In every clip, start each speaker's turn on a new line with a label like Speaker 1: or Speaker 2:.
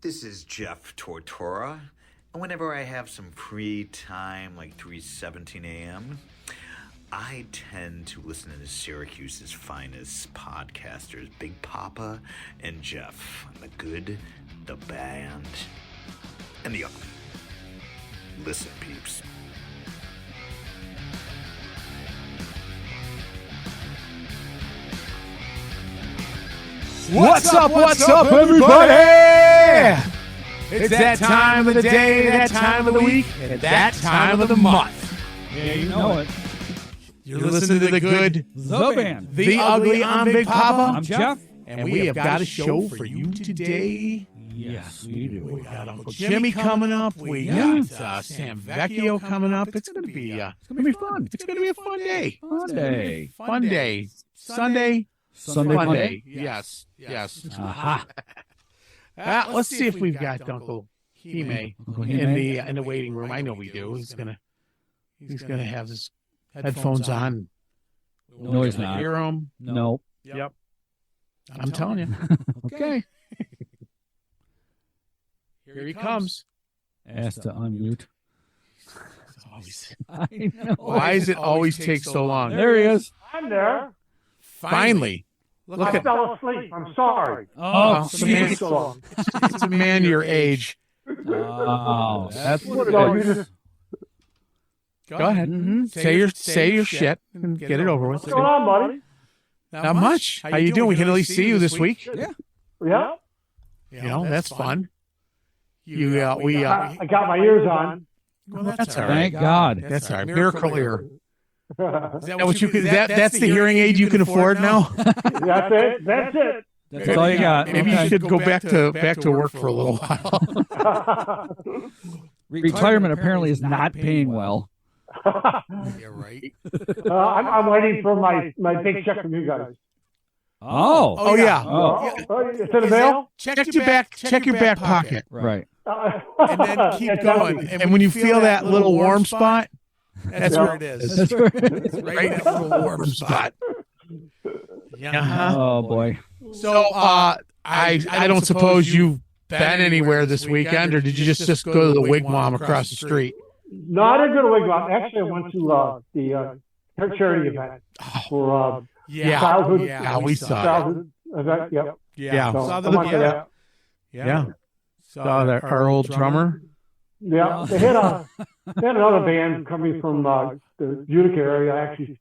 Speaker 1: This is Jeff Tortora, and whenever I have some free time, like 3:17 a.m., I tend to listen to Syracuse's finest podcasters, Big Papa and Jeff, on the good, the bad, and the ugly. Listen, peeps.
Speaker 2: What's up, everybody? It's that time of the day, that time of the week, and that time of the month.
Speaker 3: Yeah, you know it.
Speaker 2: You're listening to the good,
Speaker 3: The Band.
Speaker 2: the ugly. I'm Big Papa.
Speaker 3: I'm Jeff.
Speaker 2: And we have got a show for you today.
Speaker 3: Yes, we do.
Speaker 2: We got Uncle Jimmy coming up. We got Sam Vecchio coming up. It's gonna be fun. It's gonna be a fun day. Fun day. Sunday fun day. Yes.
Speaker 3: Aha.
Speaker 2: Let's see if we've got Uncle Hime in the waiting room. I know we do. He's gonna have his headphones on.
Speaker 3: No, he's not.
Speaker 2: Hear him?
Speaker 3: No.
Speaker 2: Yep. I'm telling you.
Speaker 3: Okay.
Speaker 2: Here he comes.
Speaker 3: Ask to unmute. I know.
Speaker 2: Why does it always take so long?
Speaker 3: There he is.
Speaker 4: I'm there.
Speaker 2: Finally. Look
Speaker 4: I
Speaker 2: at
Speaker 4: fell asleep. I'm sorry.
Speaker 3: Oh,
Speaker 2: it's a man-
Speaker 4: So long.
Speaker 2: it's a man your age.
Speaker 3: Oh, that's what
Speaker 4: So
Speaker 3: it
Speaker 4: you
Speaker 3: is.
Speaker 4: just,
Speaker 2: Go ahead.
Speaker 3: Mhm.
Speaker 2: Say your shit and get it over with.
Speaker 4: what's going on, buddy?
Speaker 2: Not much. How you doing? We can at least see you this week.
Speaker 4: Yeah.
Speaker 2: You know, that's fun. We
Speaker 4: I got my ears on.
Speaker 2: well, that's all right.
Speaker 3: Thank God.
Speaker 2: That's all right. Miracle ear.
Speaker 4: That's
Speaker 2: Is that what you can? That's the hearing aid you can afford now.
Speaker 4: it. That's it.
Speaker 3: That's all you got.
Speaker 2: Maybe you
Speaker 3: Okay.
Speaker 2: should go back to work for a little while.
Speaker 3: Retirement apparently is not paying well.
Speaker 2: Yeah, right.
Speaker 4: I'm waiting for my big check from you guys.
Speaker 3: Oh.
Speaker 2: Oh yeah.
Speaker 3: Oh.
Speaker 4: It's in the mail?
Speaker 2: Check your back pocket,
Speaker 3: Right.
Speaker 2: and then keep going. And when you feel that little warm spot, that's where it is.
Speaker 3: That's right.
Speaker 2: Right, that little warm spot. Yeah.
Speaker 3: Oh boy.
Speaker 2: So, I don't suppose you've been anywhere this weekend, or did you just go to the wigwam across the street?
Speaker 4: No, I didn't go to Wigwam. Actually, I went to the charity event for childhood.
Speaker 2: Yeah, we saw that.
Speaker 4: childhood event. Yep.
Speaker 2: Yeah,
Speaker 4: So,
Speaker 2: saw
Speaker 4: I went to that.
Speaker 2: Yeah. Saw our old drummer.
Speaker 4: Yeah, they had another band coming from the Utica area, actually,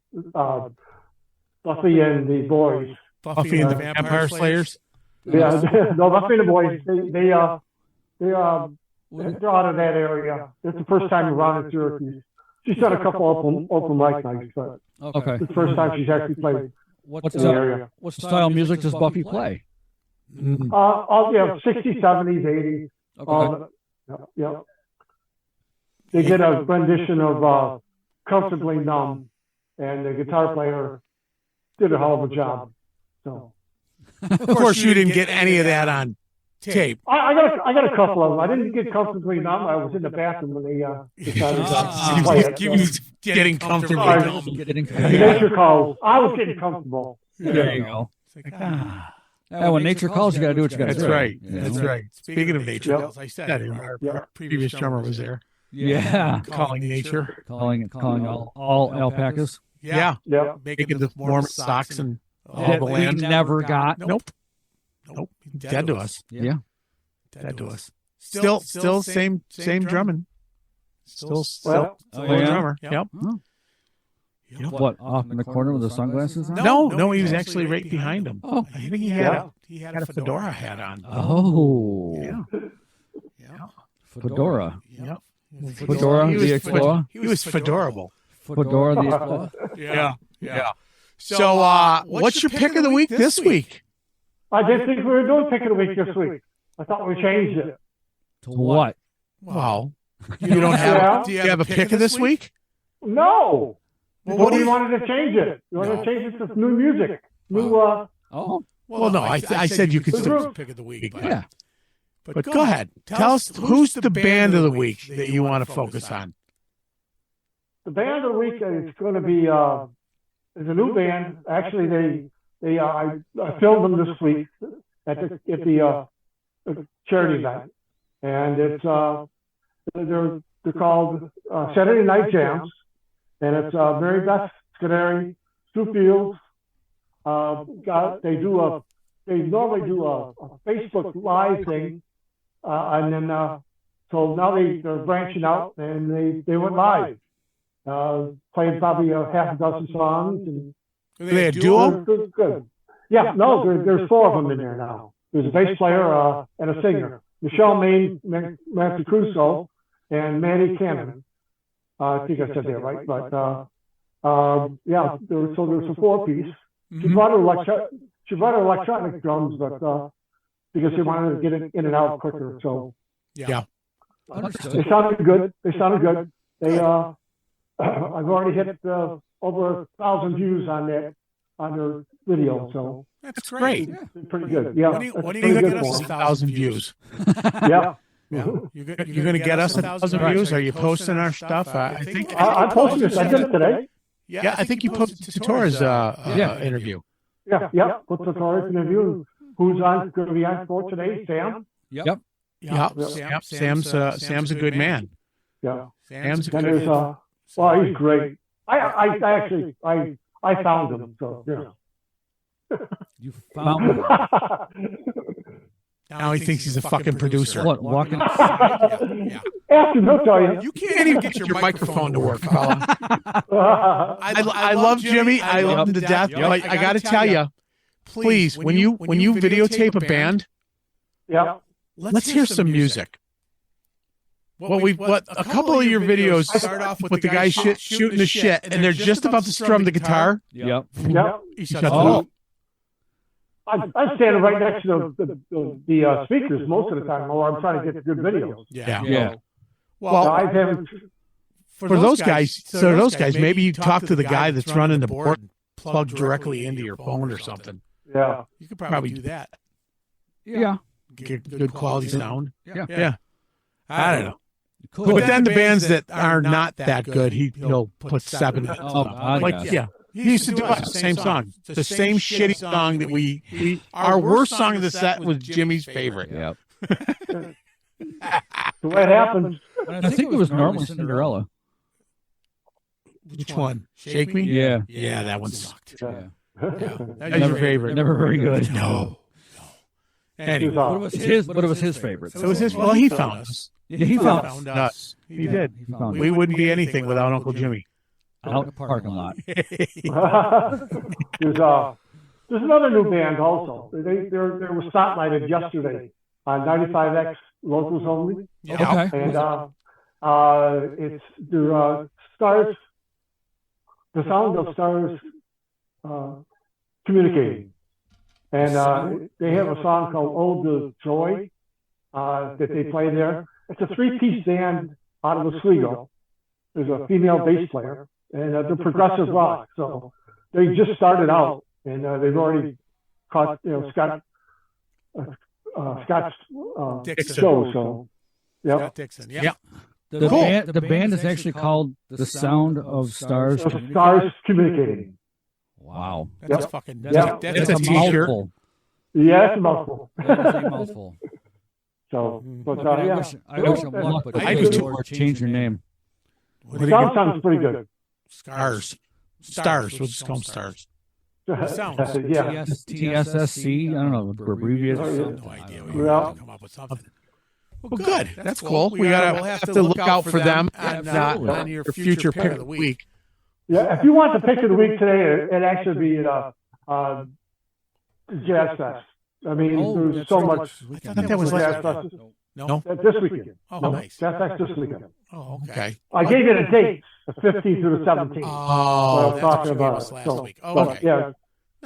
Speaker 4: Buffy and the Boys.
Speaker 2: Buffy and the Vampire Slayers.
Speaker 4: Yeah, no, Buffy and the Boys. They're out of that area. It's the first time around in Syracuse. She's done a couple open mic nights, but
Speaker 3: Okay.
Speaker 4: it's the first time she's actually played
Speaker 3: What's
Speaker 4: in the area.
Speaker 3: what style of music does Buffy play?
Speaker 4: All 60s, 70s, 80s.
Speaker 3: Okay.
Speaker 4: Yeah. They did a rendition of Comfortably Numb, and the guitar player did a hell of a job. So
Speaker 2: Of course, you didn't get any of that on tape.
Speaker 4: I got a couple of them. I didn't get Comfortably Numb. I was in the bathroom when they decided to play it.
Speaker 2: He was getting comfortable.
Speaker 3: Getting
Speaker 4: Nature calls. I was getting comfortable.
Speaker 3: There you go. Yeah, when nature calls, you got to do what you got to
Speaker 2: That's
Speaker 3: do.
Speaker 2: right.
Speaker 3: You know?
Speaker 2: That's right. Speaking of nature,
Speaker 4: Yep.
Speaker 2: I said our
Speaker 4: Yeah.
Speaker 2: previous drummer was there
Speaker 3: Yeah.
Speaker 2: calling nature.
Speaker 3: Calling all alpacas.
Speaker 2: Yeah.
Speaker 4: Yeah.
Speaker 2: Making the Mormon socks and all
Speaker 3: That
Speaker 2: the
Speaker 3: we
Speaker 2: land.
Speaker 3: never got.
Speaker 2: Nope. Dead to us.
Speaker 3: Yeah.
Speaker 2: Dead to us. Still same drumming. Still
Speaker 4: Well,
Speaker 3: Oh, yeah?
Speaker 2: drummer. Yep.
Speaker 3: What, off in the corner with the sunglasses on?
Speaker 2: No, he was actually right behind him.
Speaker 3: Oh.
Speaker 2: I think he had a fedora hat on.
Speaker 3: Oh.
Speaker 2: Yeah.
Speaker 3: Fedora.
Speaker 2: Yep.
Speaker 3: Fedora the Explorer?
Speaker 2: He was fedorable.
Speaker 3: Fedora the Explorer?
Speaker 2: Yeah. So, what's your pick of the week this week?
Speaker 4: I didn't think we were doing pick of the week this week. I thought we changed it.
Speaker 3: To what?
Speaker 2: Wow. You don't have?
Speaker 4: Yeah.
Speaker 2: Do you have a pick of this week?
Speaker 4: No.
Speaker 2: Well,
Speaker 4: What do you wanted to change it? You wanted to change it to new music. New,
Speaker 3: Oh.
Speaker 2: Well, no. I said you could still
Speaker 4: pick
Speaker 2: of the week.
Speaker 3: Yeah.
Speaker 2: But go ahead. Tell us who's the band of the week that you want to focus on.
Speaker 4: the band of the week is going to be, is a new band. Actually, I filmed them this week at the charity event, and it's they're called Saturday Night Jams, and it's Mary Beth Scudery, Stu Fields. They normally do a Facebook Live thing, and then so now they're branching out, and they went live, playing probably a half a dozen songs. And
Speaker 2: Are they a duo?
Speaker 4: good. Yeah, no, there's 4 of them in there now. There's a bass player and a singer, Michelle Montecruso and Manny Cannon. I think I said that right, but yeah, there's a 4-piece. She brought her electronic drums, but because she wanted to get it in and out quicker. So
Speaker 2: Yeah.
Speaker 4: they sounded good. They I've already hit over 1,000 views on their video. So
Speaker 2: That's great.
Speaker 4: it's pretty good. Yeah,
Speaker 2: When are you going to get us 1,000 views?
Speaker 4: Yeah.
Speaker 2: You're going to get us 1,000 views? Are you posting our stuff? I think
Speaker 4: I posted this. I did it today.
Speaker 2: Yeah, I think you posted Tora's interview.
Speaker 4: Yeah. What's the Torres interview? Who's going to be on for today? Sam.
Speaker 3: Yep.
Speaker 2: Sam's a good man.
Speaker 4: Yeah.
Speaker 2: Sam's a
Speaker 4: And
Speaker 2: good
Speaker 4: there's well, he's great. I actually found him. So yeah.
Speaker 3: You found him.
Speaker 2: Now he thinks he's a fucking producer.
Speaker 3: What, walking?
Speaker 2: Yeah.
Speaker 4: Ask him, he'll tell you.
Speaker 2: You can't even get your microphone to work, fella. I love Jimmy. I love him to death. But I got to tell you, please, when you videotape a band,
Speaker 4: Yeah.
Speaker 2: let's hear some music. What a couple of your videos start off with the guy shooting the shit, and they're just about to strum the guitar.
Speaker 3: Yep.
Speaker 4: Yeah.
Speaker 2: He shuts it off.
Speaker 4: I'm standing right next to the speakers most of the time, or I'm trying to get good videos.
Speaker 3: Yeah.
Speaker 2: Well,
Speaker 4: I haven't.
Speaker 2: for those guys, maybe you talk to the guy that's running the board, and plug directly into your phone or something.
Speaker 4: Yeah.
Speaker 2: You could probably do that.
Speaker 3: Yeah.
Speaker 2: Get good quality sound.
Speaker 3: Yeah.
Speaker 2: I don't know.
Speaker 3: Cool.
Speaker 2: But then the bands that are not that good, he'll put 7.
Speaker 3: Oh,
Speaker 2: Like, yeah. He used to do the same song. The same shitty song that our worst song of the set was Jimmy's favorite.
Speaker 3: Yep.
Speaker 4: So what happens?
Speaker 3: I think it was normally Cinderella.
Speaker 2: Which one? Shake Me?
Speaker 3: Yeah.
Speaker 2: Yeah, that one sucked.
Speaker 3: Yeah.
Speaker 2: That was your favorite.
Speaker 3: Never very good.
Speaker 2: No. Anyway,
Speaker 3: But it was his favorite.
Speaker 2: so it was his. Well, he found us.
Speaker 3: Yeah, he found
Speaker 2: us. He did.
Speaker 3: He found
Speaker 2: We wouldn't be anything without Uncle Jimmy.
Speaker 3: out in the parking lot.
Speaker 4: There's another new band also. They were spotlighted yesterday on 95X locals only,
Speaker 3: Okay.
Speaker 4: and it's the stars, the sound of stars communicating, and they have a song called "Ode to Joy" that they play there. It's a 3-piece band out of Oswego. There's a female bass player, and they're progressive rock. So they just started out, and they've already caught Scott's
Speaker 2: Dixon.
Speaker 4: show. So yeah,
Speaker 2: Scott Dixon. Yeah.
Speaker 3: The band is actually called The Sound of Stars.
Speaker 4: so stars communicating.
Speaker 3: Wow.
Speaker 2: That's fucking.
Speaker 4: Yeah.
Speaker 2: That's a t-shirt.
Speaker 3: mouthful.
Speaker 4: Yeah, it's a mouthful.
Speaker 3: That is a mouthful.
Speaker 4: So, but
Speaker 3: I
Speaker 4: yeah,
Speaker 3: wish him luck, but
Speaker 2: I
Speaker 3: I
Speaker 2: do
Speaker 3: do
Speaker 2: too.
Speaker 3: change your name.
Speaker 2: What do you
Speaker 4: sound sounds pretty good.
Speaker 2: Stars. Stars. We'll just call them stars.
Speaker 4: Yeah,
Speaker 3: TSSC. I don't know. Abbreviated.
Speaker 2: No idea.
Speaker 4: Yeah.
Speaker 2: Come up with something. Well, good. That's cool. We'll have to look out for them on your future pick of the week.
Speaker 4: Yeah, if you want the pick of the week today, it'd actually be Jazz Fest. I mean, there's so much.
Speaker 2: I thought that was
Speaker 4: Jazz
Speaker 2: last.
Speaker 4: Fest
Speaker 2: No.
Speaker 4: this weekend.
Speaker 2: Oh,
Speaker 4: No,
Speaker 2: nice.
Speaker 4: Jazz Fest this weekend.
Speaker 2: Oh, okay.
Speaker 4: I gave you the dates, the 15th through the 17th.
Speaker 2: Oh,
Speaker 4: What I'm
Speaker 2: that's
Speaker 4: talking
Speaker 2: what you gave
Speaker 4: about.
Speaker 2: us last
Speaker 4: So,
Speaker 2: week. Oh,
Speaker 4: but,
Speaker 2: okay.
Speaker 4: yeah,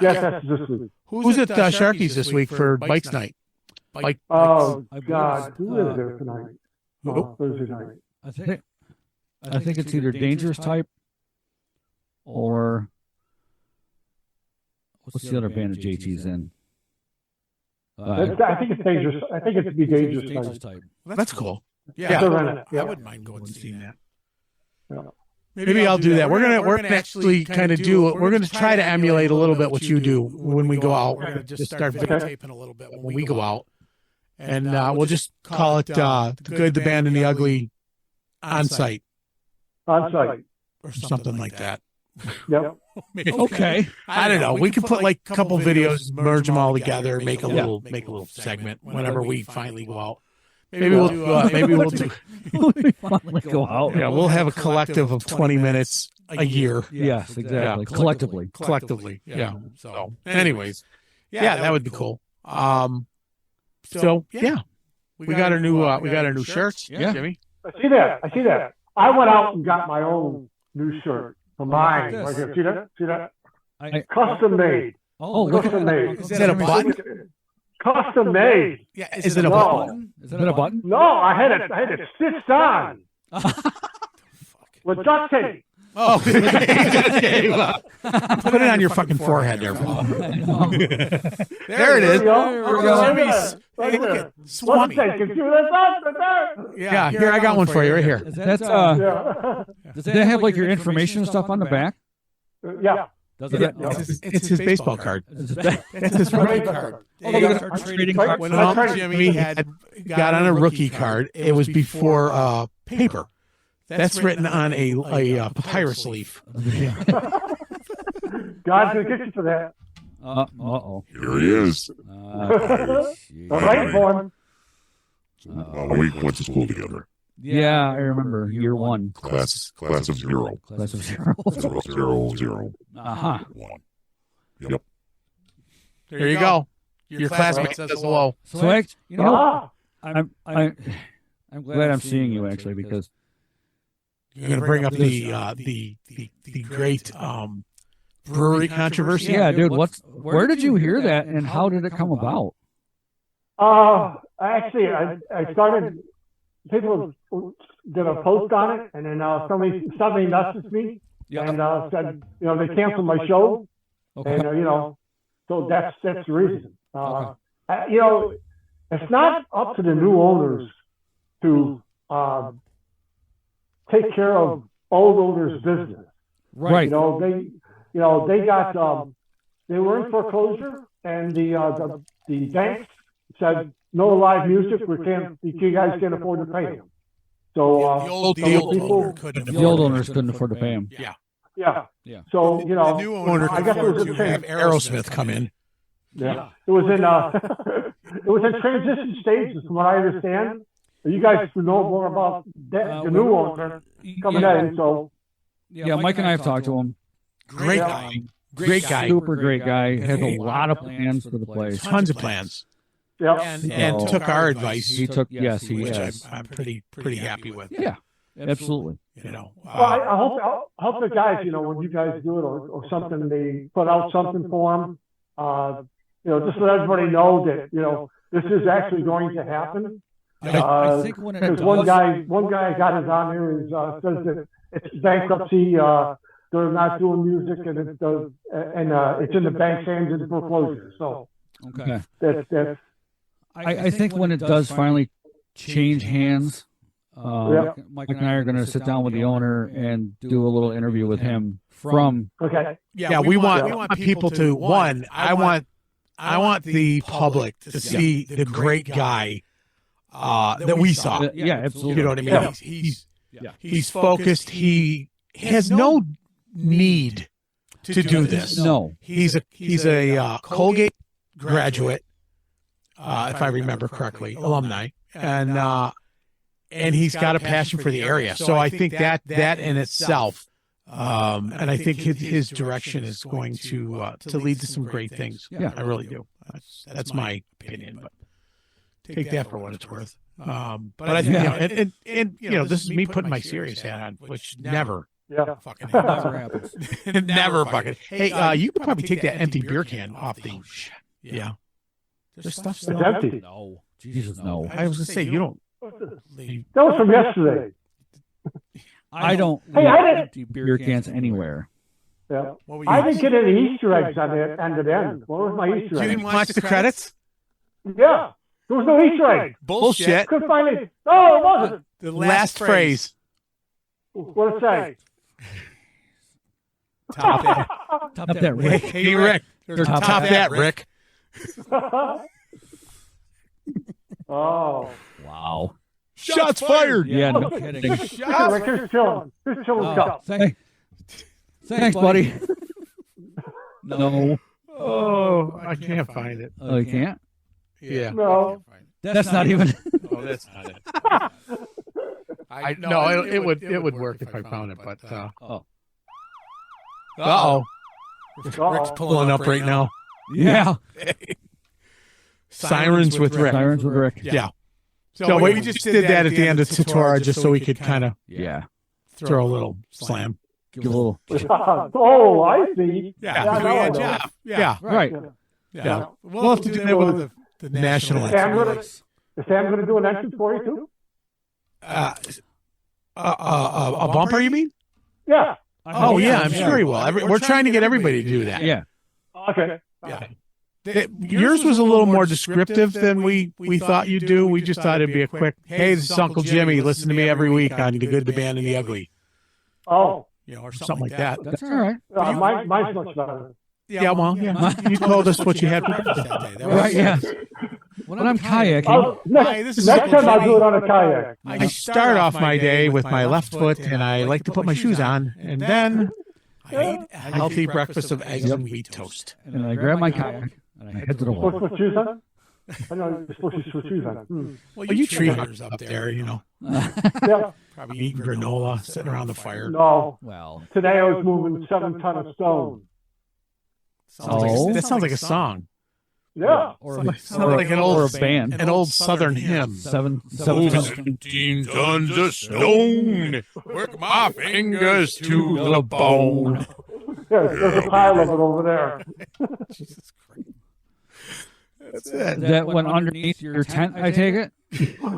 Speaker 4: Jazz Fest is this week.
Speaker 2: Who's at Sharky's this week for Bikes Night? Bike.
Speaker 4: Oh
Speaker 3: I believe
Speaker 4: God,
Speaker 3: it's,
Speaker 4: who is there tonight?
Speaker 2: Who?
Speaker 4: Thursday night.
Speaker 3: I think it's either Dangerous Type or what's the other band that JT's in?
Speaker 4: I think it's dangerous. I think it's be dangerous.
Speaker 3: Dangerous
Speaker 4: Tonight.
Speaker 3: Type.
Speaker 2: That's cool.
Speaker 4: Yeah.
Speaker 2: Yeah.
Speaker 4: They're in it.
Speaker 2: I
Speaker 4: Yeah.
Speaker 2: wouldn't mind going and seeing that.
Speaker 4: Yeah.
Speaker 2: Maybe I'll do that. We're gonna actually kind of do. We're gonna try to emulate a little bit what you do when we go out. We're gonna just start videotaping a little bit when we go out, and we'll just call it the Good, the Bad, and the Ugly on site
Speaker 4: On site.
Speaker 2: or something like that.
Speaker 4: Yep.
Speaker 3: Okay.
Speaker 2: I don't know. We could put like a couple videos, merge them all together, make a little segment whenever we finally go out. Maybe we'll do.
Speaker 3: Finally go out.
Speaker 2: Yeah, we'll have a collective of 20 minutes a year.
Speaker 3: Yes, exactly.
Speaker 2: Yeah.
Speaker 3: Collectively.
Speaker 2: Yeah. So, anyways, yeah, that would be cool. So yeah, we got our new shirts.
Speaker 3: Yeah.
Speaker 2: Jimmy.
Speaker 4: I see that. I went out and got my own new shirt for mine.
Speaker 3: this.
Speaker 4: Right here. See that?
Speaker 3: I-
Speaker 4: Custom made.
Speaker 3: Oh, look at
Speaker 4: Custom
Speaker 3: that.
Speaker 4: made.
Speaker 2: Is that a button?
Speaker 4: Custom made.
Speaker 2: Yeah. Is it a
Speaker 4: No.
Speaker 2: button?
Speaker 3: Is that a button?
Speaker 4: No, I had it stitched on with duct tape.
Speaker 2: Oh, put it on your fucking forehead there. There it is.
Speaker 4: There we go.
Speaker 2: Jimmy's.
Speaker 4: Right
Speaker 2: Hey, look
Speaker 4: there.
Speaker 2: at Swami.
Speaker 4: What's that? Computer, that's right there.
Speaker 2: Yeah, here I got one for you right here.
Speaker 3: That's
Speaker 4: Yeah.
Speaker 3: Does that have like your information and stuff on the back?
Speaker 4: Yeah.
Speaker 3: Does
Speaker 2: Yeah,
Speaker 3: it?
Speaker 2: it's his baseball card.
Speaker 3: Is that-
Speaker 2: It's his rookie card.
Speaker 3: Oh, look at our trading card.
Speaker 2: When
Speaker 4: That's
Speaker 2: Uncle
Speaker 4: right.
Speaker 2: Jimmy had got on a rookie card, it was before paper. That's written on a papyrus leaf.
Speaker 4: God's gonna get you for that.
Speaker 3: Uh-oh.
Speaker 5: Here he is.
Speaker 4: All right, for him.
Speaker 5: We went to school together.
Speaker 3: Yeah, I remember. Year one.
Speaker 5: Class of zero.
Speaker 3: Class of zero.
Speaker 5: 0,
Speaker 3: Uh-huh.
Speaker 5: 1. Yep.
Speaker 2: There you go. Your classmate says hello.
Speaker 3: So, you know,
Speaker 4: Ah,
Speaker 3: I'm glad I'm seeing you actually because
Speaker 2: You're going to bring up the great brewery controversy.
Speaker 3: yeah, dude, where did you hear that and how did it come about?
Speaker 4: actually, I started. People did a post on it, and then somebody messaged me and said, they canceled my show,
Speaker 3: Okay.
Speaker 4: and so that's the reason. It's not up to the new owners to take care of old owners' business.
Speaker 3: Right.
Speaker 4: They got they were in foreclosure, and the banks said no live music. You guys can't afford to pay them. So
Speaker 2: The old owner couldn't
Speaker 3: The old owners couldn't afford to pay him.
Speaker 2: Yeah.
Speaker 4: yeah.
Speaker 3: Yeah.
Speaker 4: So
Speaker 2: The new owner
Speaker 4: I
Speaker 2: could
Speaker 4: guess it
Speaker 2: afford
Speaker 4: was a
Speaker 2: to have Aerosmith come in.
Speaker 4: Yeah, it was in it was in transition stages, from what I understand. You guys know more about the new owner coming in. So
Speaker 3: Yeah, Mike and I have talked to him.
Speaker 2: Great
Speaker 4: Yeah.
Speaker 2: guy. Great guy.
Speaker 3: Super great guy. Has a lot of plans for the place.
Speaker 2: Tons of plans.
Speaker 4: yeah,
Speaker 2: And
Speaker 3: So-
Speaker 2: took our advice,
Speaker 3: He took he
Speaker 2: which
Speaker 3: has.
Speaker 2: I'm pretty happy with.
Speaker 3: Yeah, absolutely.
Speaker 2: Well,
Speaker 4: Well, I hope the guys, when you guys do it or something, they put out something for them. Just let everybody know that this is actually going to happen.
Speaker 3: I think when it
Speaker 4: Because
Speaker 3: does,
Speaker 4: one guy got his on here and says that it's bankruptcy. They're not doing music, and it's in the bank's hands in foreclosure. So
Speaker 3: okay.
Speaker 4: that's
Speaker 3: I think when it does finally change hands, Mike and I are going to sit down with the owner and do a little interview with him from.
Speaker 4: okay.
Speaker 2: yeah, we want people to I want the public to see the great guy that we saw.
Speaker 3: Yeah, absolutely.
Speaker 2: You know what I mean?
Speaker 4: Yeah.
Speaker 2: He's focused. He has no need to do this.
Speaker 3: No.
Speaker 2: He's a Colgate graduate, if I remember correctly, alumni, and he's got a passion for the area. So I think that in itself, and I think his direction is going to lead to some great things.
Speaker 3: Yeah.
Speaker 2: I really do. That's my opinion, but take that for what it's worth. But I think and this is me putting my serious hat on, which never
Speaker 4: Yeah.
Speaker 2: fucking
Speaker 3: Never
Speaker 2: happens.
Speaker 3: happens.
Speaker 2: It never fucking. Hey, you could probably take that empty beer can off the. Yeah. There's stuff
Speaker 4: It's
Speaker 2: still.
Speaker 4: empty.
Speaker 3: No. Jesus, no.
Speaker 2: I was gonna say you don't.
Speaker 4: That was from yesterday.
Speaker 3: I don't
Speaker 4: Hey,
Speaker 3: leave
Speaker 4: I didn't-
Speaker 3: empty beer cans anywhere.
Speaker 4: Yeah.
Speaker 2: What were you?
Speaker 4: I didn't get any Easter eggs on the end of the end. What was my Easter
Speaker 2: You
Speaker 4: egg?
Speaker 2: didn't watch the credits?
Speaker 4: Yeah. There was no Easter egg.
Speaker 2: Bullshit.
Speaker 4: Couldn't find it. No, it wasn't.
Speaker 2: The last phrase.
Speaker 4: What did it say?
Speaker 2: Top that.
Speaker 3: Top that, Rick.
Speaker 2: Hey, Rick.
Speaker 3: Or
Speaker 2: Top that, Rick.
Speaker 4: Oh.
Speaker 3: Wow.
Speaker 2: Shots fired.
Speaker 3: Yeah, no kidding.
Speaker 4: Like, here's chilling. Here's chilling stuff.
Speaker 3: Thanks, buddy. No.
Speaker 2: Oh, I can't find it.
Speaker 3: Oh, you can't?
Speaker 2: Yeah.
Speaker 4: No.
Speaker 3: That's not even.
Speaker 2: Oh, that's not it. It would work if I found it, but uh-oh. Rick's pulling up right now.
Speaker 3: Yeah.
Speaker 2: Sirens with Rick.
Speaker 3: Sirens with Rick.
Speaker 2: Yeah. So we just did that at the end of Tatora just so we could kind of throw a little slam.
Speaker 3: Give a little.
Speaker 4: Oh, I see.
Speaker 2: Yeah.
Speaker 3: Right.
Speaker 2: Yeah. We'll have to do that with the national.
Speaker 4: Is Sam going to do an entrance for you too?
Speaker 2: A bumper, you mean?
Speaker 4: Yeah.
Speaker 2: Oh, yeah, I'm sure he will. We're trying to get everybody to do that.
Speaker 3: Yeah.
Speaker 4: Okay.
Speaker 2: Yeah. Yours was a little more descriptive than we thought you'd do. We just thought it'd be a quick, hey, this is Uncle Jimmy. Listen to me every week on The Good, the Bad, and the Ugly.
Speaker 4: Oh.
Speaker 2: Or something like that.
Speaker 3: That's all right.
Speaker 4: Mine's much better.
Speaker 2: Yeah, well, you told us what you had that day.
Speaker 3: Right, yeah. When I'm kayaking.
Speaker 4: Next time I'll do it on a kayak.
Speaker 2: I start off my day with my left foot, and I like to put my shoes on, and then I eat a healthy breakfast of eggs and wheat toast.
Speaker 3: And I grab my kayak, and I head to the
Speaker 4: Supposed
Speaker 3: water.
Speaker 4: to put shoes on? I know you're supposed to put shoes on.
Speaker 2: Well, you tree huggers up there,
Speaker 4: Yeah.
Speaker 2: probably eating granola, sitting around the fire.
Speaker 4: No.
Speaker 3: Well.
Speaker 4: Today I was moving 7 tons of stone.
Speaker 2: That sounds like a song.
Speaker 4: Yeah.
Speaker 3: Or
Speaker 2: like an old
Speaker 3: band.
Speaker 2: An old Southern hymn.
Speaker 3: 17
Speaker 2: tons of stone. Work my fingers to the bone.
Speaker 4: Yeah, there's a pile of it over there.
Speaker 2: Jesus Christ. That's it.
Speaker 3: That went underneath your tent, I take it?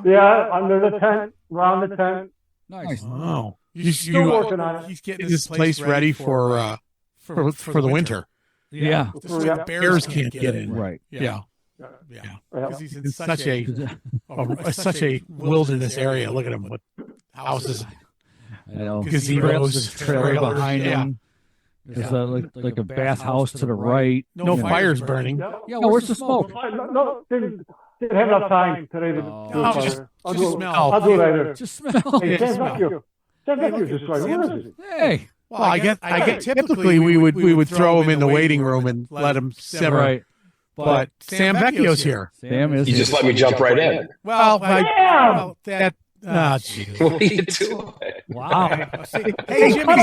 Speaker 4: Yeah, under the tent, around the tent.
Speaker 3: Nice.
Speaker 2: Oh.
Speaker 4: Still working on it.
Speaker 2: He's getting this place ready for the winter.
Speaker 3: Yeah.
Speaker 2: So the bears can't get in.
Speaker 3: Right.
Speaker 2: Yeah. Because he's in such a wilderness area. Look at him with houses,
Speaker 3: I know.
Speaker 2: gazebos,
Speaker 3: Trailer behind him. There's like a bathhouse to the right.
Speaker 2: No fires burning.
Speaker 3: Yeah, where's the smoke?
Speaker 4: No, didn't have enough time today to do it.
Speaker 2: Just
Speaker 4: I'll do it later.
Speaker 3: Just smell.
Speaker 4: Hey, Sam Vecchio. Sam Vecchio just right. Where is he?
Speaker 3: Hey.
Speaker 2: Well, I get. Typically, we would throw him in the waiting room and let him simmer.
Speaker 3: Right.
Speaker 2: But Sam Vecchio's here.
Speaker 3: Sam is.
Speaker 6: You just let me jump right in.
Speaker 2: Well, that.
Speaker 6: What are you doing?
Speaker 3: Wow.
Speaker 2: Hey, Jimmy,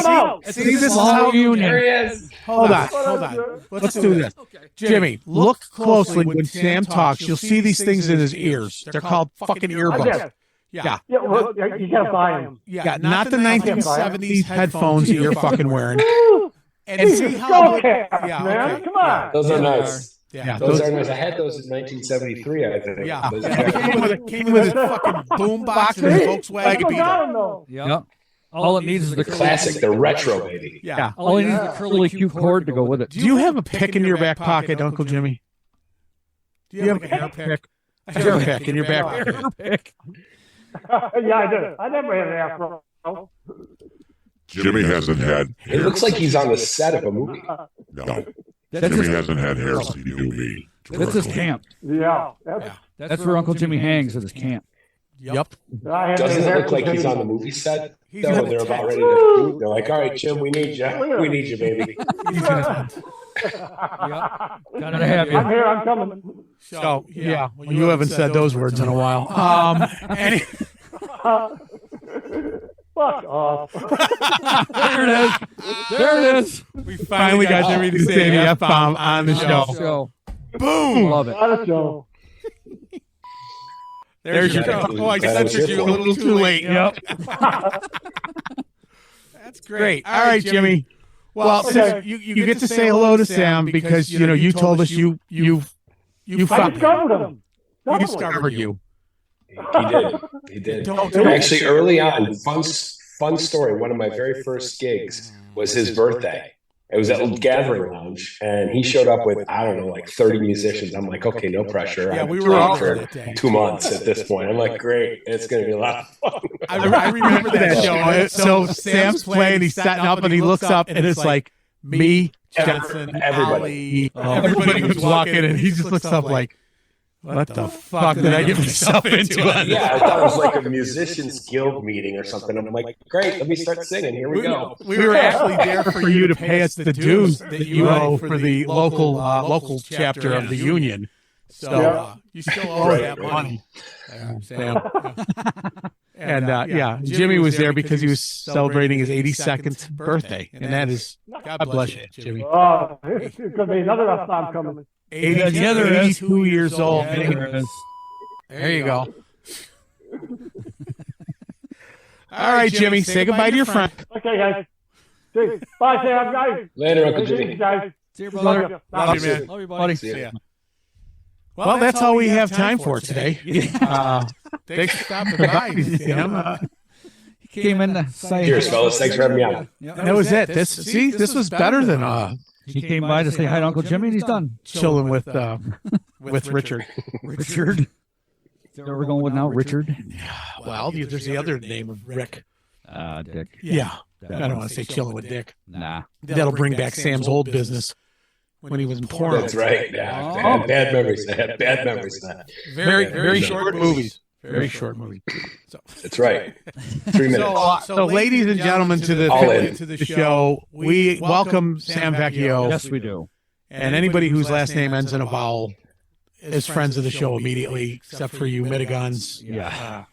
Speaker 2: see, this is how you.
Speaker 6: There he is.
Speaker 2: Hold on. Let's do this. Jimmy, look closely when Sam talks. You'll see these things in his ears. They're called fucking earbuds. Yeah.
Speaker 4: Yeah, well, you gotta buy him.
Speaker 2: Yeah, not the 1970s headphones that you're fucking wearing. And see
Speaker 4: Go
Speaker 2: how.
Speaker 4: Cavs, man. Come on.
Speaker 6: Those are nice.
Speaker 2: Yeah,
Speaker 6: Those are nice. I had those in 1973, I think.
Speaker 2: Yeah,
Speaker 6: Those
Speaker 2: came with a fucking boom box and a Volkswagen Beetle.
Speaker 3: Yep. All it needs is the
Speaker 6: classic, the retro, baby.
Speaker 2: Yeah.
Speaker 3: All it needs is the curly Q cord to go with it.
Speaker 2: Do you have a pick in your back pocket, Uncle Jimmy? Do you have a hair pick? A hair pick in your back pocket.
Speaker 4: Yeah, I do. I never had an afro.
Speaker 5: Jimmy hasn't had
Speaker 6: It
Speaker 5: hair.
Speaker 6: looks like he's on the set of a movie.
Speaker 5: No.
Speaker 3: That's
Speaker 5: Jimmy
Speaker 3: his,
Speaker 5: hasn't had hair since he knew me.
Speaker 3: that's his camp.
Speaker 4: Yeah.
Speaker 3: That's where Uncle Jimmy hangs at his camp.
Speaker 2: Yep.
Speaker 6: Doesn't it look like he's on the movie set? Though they're about ready to shoot. They're like, all right, Jim, we need you. We need you, baby.
Speaker 3: Gotta have you.
Speaker 4: I'm here. I'm coming.
Speaker 2: So, yeah, well, you haven't said those words in a while.
Speaker 4: Fuck off.
Speaker 3: There it is. There it is.
Speaker 2: We finally got Jimmy to say the F-bomb on the show.
Speaker 3: Show.
Speaker 2: Boom!
Speaker 3: Love it.
Speaker 4: Not a show.
Speaker 2: There's your. Oh, I censored you a little too late. Yep. That's great. All right, Jimmy. Well, since you get to say hello to Sam because you told us you
Speaker 4: I discovered him.
Speaker 2: He discovered you.
Speaker 6: He did. Actually, early on, fun story. One of my very first gigs was his birthday. It was at Gathering Lounge, and he showed up with, I don't know, like 30 musicians. I'm like, okay, no pressure.
Speaker 2: Yeah, we
Speaker 6: I've
Speaker 2: were all
Speaker 6: played
Speaker 2: there
Speaker 6: for
Speaker 2: that day.
Speaker 6: 2 months at this point. I'm like, great. It's going to be a lot of fun.
Speaker 2: I remember that show. So Sam's playing, he's setting up, and he looks up, and it's like me, Johnson,
Speaker 6: Everybody.
Speaker 2: Ali, everybody who's walking, and he just looks up like, what the fuck did I get myself into?
Speaker 6: Yeah, I thought it was like a musicians guild meeting or something. I'm like, great, let me start singing. Here we go.
Speaker 2: We were actually there for you to pay us the dues that you owe for the local chapter of the union. So you still owe that money. Sam. And Jimmy was there because he was celebrating his 82nd birthday, and that is God bless you, Jimmy.
Speaker 4: Oh, it's going to be another time coming.
Speaker 2: 82 years old. There you go. All right, Jimmy, say goodbye to your friend.
Speaker 4: Okay, guys. See, bye, Sam, guys.
Speaker 6: Later, Uncle Jimmy.
Speaker 4: Guys.
Speaker 3: See you, brother.
Speaker 2: Love you, man.
Speaker 3: Love you, buddy.
Speaker 6: See ya.
Speaker 2: Well, that's all we have time for today. Thanks for stopping by, Sam.
Speaker 3: He came in to say,
Speaker 6: Cheers, fellas. Thanks for having me on.
Speaker 2: That was it. This was better than
Speaker 3: he came by to say hi to Uncle Jimmy, and he's done.
Speaker 2: chilling with Richard.
Speaker 3: Richard. We're going with now, Richard.
Speaker 2: Well, there's the other name of Rick.
Speaker 3: Dick.
Speaker 2: Yeah. I don't want to say chilling with Dick.
Speaker 3: Nah.
Speaker 2: That'll bring back Sam's old business when he was in porno.
Speaker 6: That's right. Yeah, I had bad memories. I had bad memories of that.
Speaker 2: Very short movies. Very short movie.
Speaker 6: That's right. 3 minutes.
Speaker 2: So, ladies and gentlemen, to the show, we welcome Sam Vecchio.
Speaker 3: Yes, we do.
Speaker 2: And anybody whose last name ends in a vowel is friends of the show immediately, except for you Mitigans.
Speaker 3: Yeah.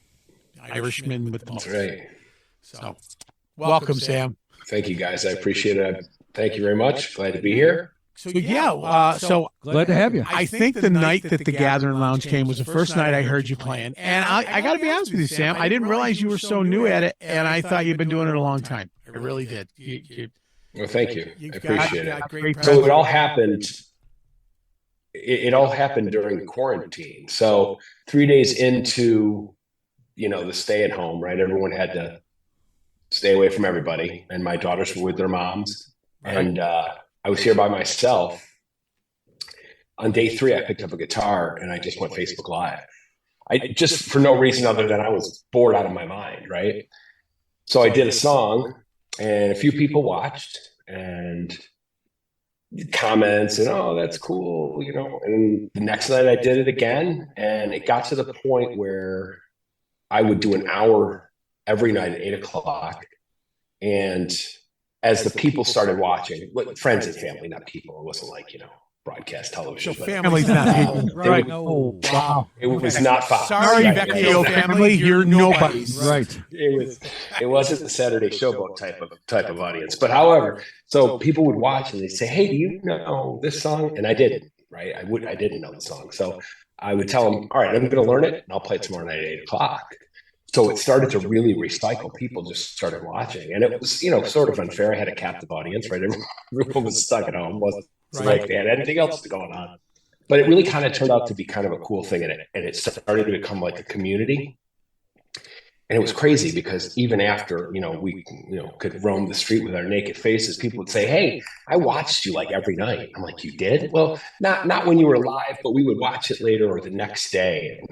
Speaker 2: Irishmen with the
Speaker 6: That's right.
Speaker 2: So, welcome, Sam.
Speaker 6: Thank you, guys. I appreciate it. Thank you very much. Glad to be here.
Speaker 2: So
Speaker 3: Glad to have you.
Speaker 2: I think the night that the Gathering Lounge came was the first night I heard you playing. And I got to be honest with you, Sam, I didn't realize you were so new at it, and I thought you'd been doing it a long time. I really did.
Speaker 6: Well, thank you. I appreciate it.
Speaker 2: So
Speaker 6: So it all happened. It all happened during quarantine. So 3 days into, the stay at home, right? Everyone had to stay away from everybody, and my daughters were with their moms, and I was here by myself. On day 3, I picked up a guitar and I just went Facebook Live. I just for no reason other than I was bored out of my mind, right? So I did a song, and a few people watched and comments and, oh, that's cool, And the next night I did it again, and it got to the point where I would do an hour every night at 8:00. And as the people started watching, friends and family, not people, it wasn't like, broadcast television.
Speaker 2: So family's not people.
Speaker 3: Right. Oh, wow.
Speaker 6: It was not Fox.
Speaker 2: Sorry, Vecchio family, you're nobodies.
Speaker 3: Right.
Speaker 6: It wasn't the Saturday Showboat type of audience. But however, so people would watch and they'd say, hey, do you know this song? And I didn't, right? I didn't know the song. So I would tell them, all right, I'm going to learn it and I'll play it tomorrow night at 8:00. So it started to really recycle. People just started watching. And it was, sort of unfair. I had a captive audience, right? Everyone was stuck at home. Wasn't like they had anything else going on. But it really kind of turned out to be kind of a cool thing. And it started to become like a community. And it was crazy because even after, we, could roam the street with our naked faces, people would say, hey, I watched you like every night. I'm like, you did? Well, not when you were live, but we would watch it later or the next day. And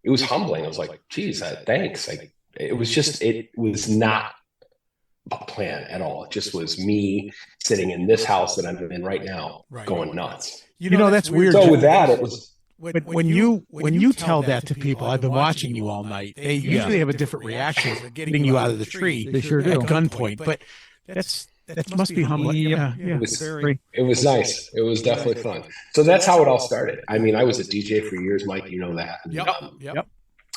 Speaker 6: it was humbling. I was like, geez, thanks. It was not a plan at all. It just was me sitting in this house that I'm in right now, going nuts.
Speaker 2: That's weird.
Speaker 6: So with that, it was.
Speaker 2: But when you tell that to people, I've been watching you all night. They usually have a different reaction for getting you out of the tree.
Speaker 3: They sure do.
Speaker 2: At gunpoint. But that must be humbling. Yeah.
Speaker 6: It was nice. It was definitely fun. So that's how it all started. I mean, I was a DJ for years, Mike. You know that.
Speaker 2: Yep.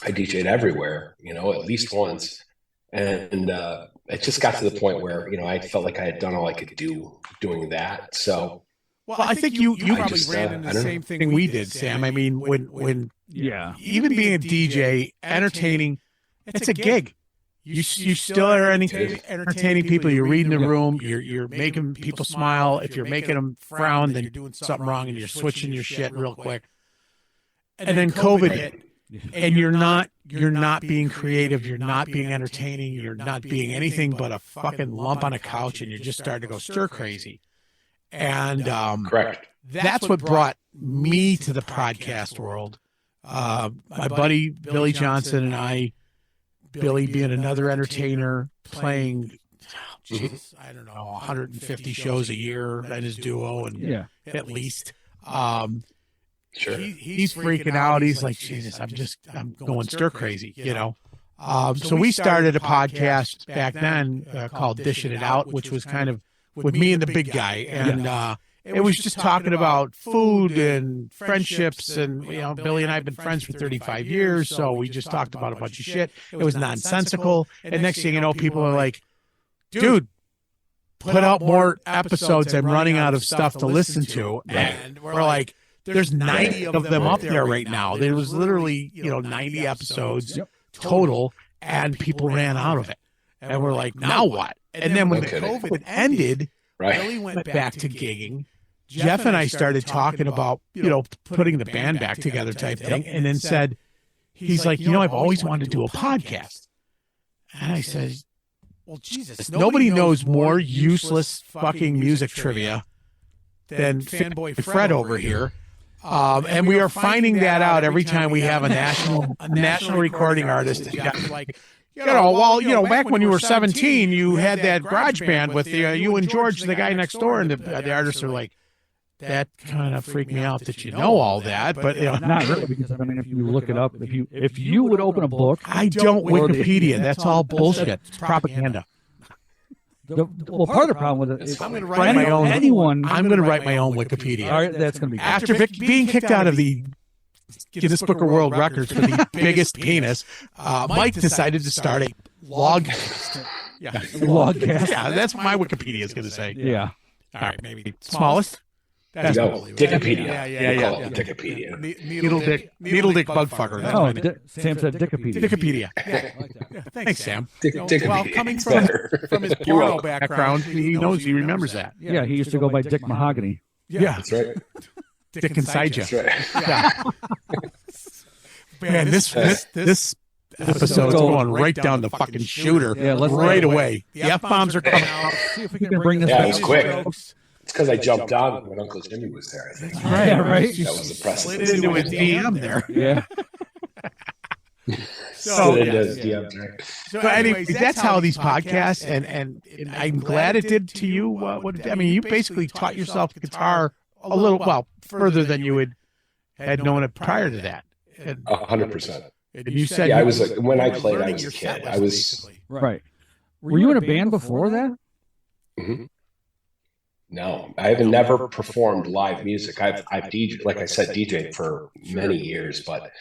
Speaker 6: I DJ'd everywhere, at least once. And it just got to the point where, I felt like I had done all I could do doing that. So,
Speaker 2: well, I think you probably ran into the same thing we did, Sam. I mean, when even being a DJ, entertaining, it's a gig. You still are entertaining people. You're reading the room. You're making people smile. If you're making them frown, then you're doing something wrong, and you're switching your shit real quick. And then COVID hit. And you're not being creative. You're not being entertaining. You're not being anything but a fucking lump on a couch, and you're just starting to go stir crazy. And
Speaker 6: correct.
Speaker 2: That's what brought me to the podcast world. My buddy Billy Johnson and I, Billy being another entertainer, playing, I don't know, 150 shows a year in his duo, and at least.
Speaker 6: Sure.
Speaker 2: he's freaking out. He's like, Jesus, I'm going stir crazy, you know. So we started a podcast back then called Dishing It Out, which was kind of with me and the big guy, and it was just talking about food and friendships, and you know, Billy and I have been friends for 35 years, so we just talked about a bunch of shit. It was nonsensical, and next thing you know, people are like, "Dude, put out more episodes. I'm running out of stuff to listen to," and we're like, "There's 90 of them up there right now. There was literally 90 episodes total, and people ran out of it, and we're like, now what?" And then when the COVID ended.
Speaker 6: Right.
Speaker 2: Billy went back to gigging. Jeff and I started talking about, putting the band back together type thing. And then said, he's like, I've always wanted to do a podcast. And I said, well, Jesus, nobody knows more useless fucking music trivia than Fanboy Fred over here. And we are finding that out every time we have a national recording artist. Back when you were 17, you had that garage band with you and George, the guy next door, and the artists are like, that kind of freaked me out that you know all that, but
Speaker 3: not really, because I mean, if you look it up, if you would open a book,
Speaker 2: I don't Wikipedia. That's all bullshit. It's propaganda.
Speaker 3: Well, part of the problem with it is
Speaker 2: I'm going to write my own. I'm going to write my own Wikipedia.
Speaker 3: All right, that's going to be
Speaker 2: after being kicked out of the Guinness Book of World Records for the biggest penis. Mike decided to start a logcast. Yeah,
Speaker 3: logcast.
Speaker 2: Yeah, that's what my Wikipedia is going to say.
Speaker 3: Yeah.
Speaker 2: All right, maybe smallest.
Speaker 6: That's Dickopedia.
Speaker 2: Yeah.
Speaker 6: Dickopedia.
Speaker 2: Needle dick bug fucker.
Speaker 3: Sam said Dickopedia.
Speaker 2: Dickopedia. Thanks, Sam.
Speaker 6: Dickopedia.
Speaker 2: Well, coming from his porno background, he knows, he remembers that.
Speaker 3: Yeah, he used to go by Dick Mahogany.
Speaker 2: Yeah,
Speaker 6: that's right.
Speaker 2: Dick inside you.
Speaker 6: That's right.
Speaker 2: Yeah. Man, this episode's going right down the fucking shooter.
Speaker 3: Yeah,
Speaker 2: right away. The F-bombs are coming out.
Speaker 3: See if we can bring this
Speaker 6: Yeah,
Speaker 3: back.
Speaker 6: it was quick. It's because I jumped on when Uncle Jimmy was there, I think.
Speaker 3: Right.
Speaker 6: That was the press.
Speaker 2: Slid into his DM there.
Speaker 3: Yeah.
Speaker 2: So
Speaker 6: anyway,
Speaker 2: that's how these podcasts, and I'm glad it did to you. You basically taught yourself guitar a little, further than you had known it prior to that.
Speaker 6: 100%.
Speaker 2: And you said,
Speaker 6: I was when I played, I was a kid. I was
Speaker 3: right. Were you in a band before that?
Speaker 6: Mm-hmm. No, I have never performed live music. I've DJ, like I said, DJed for many years, but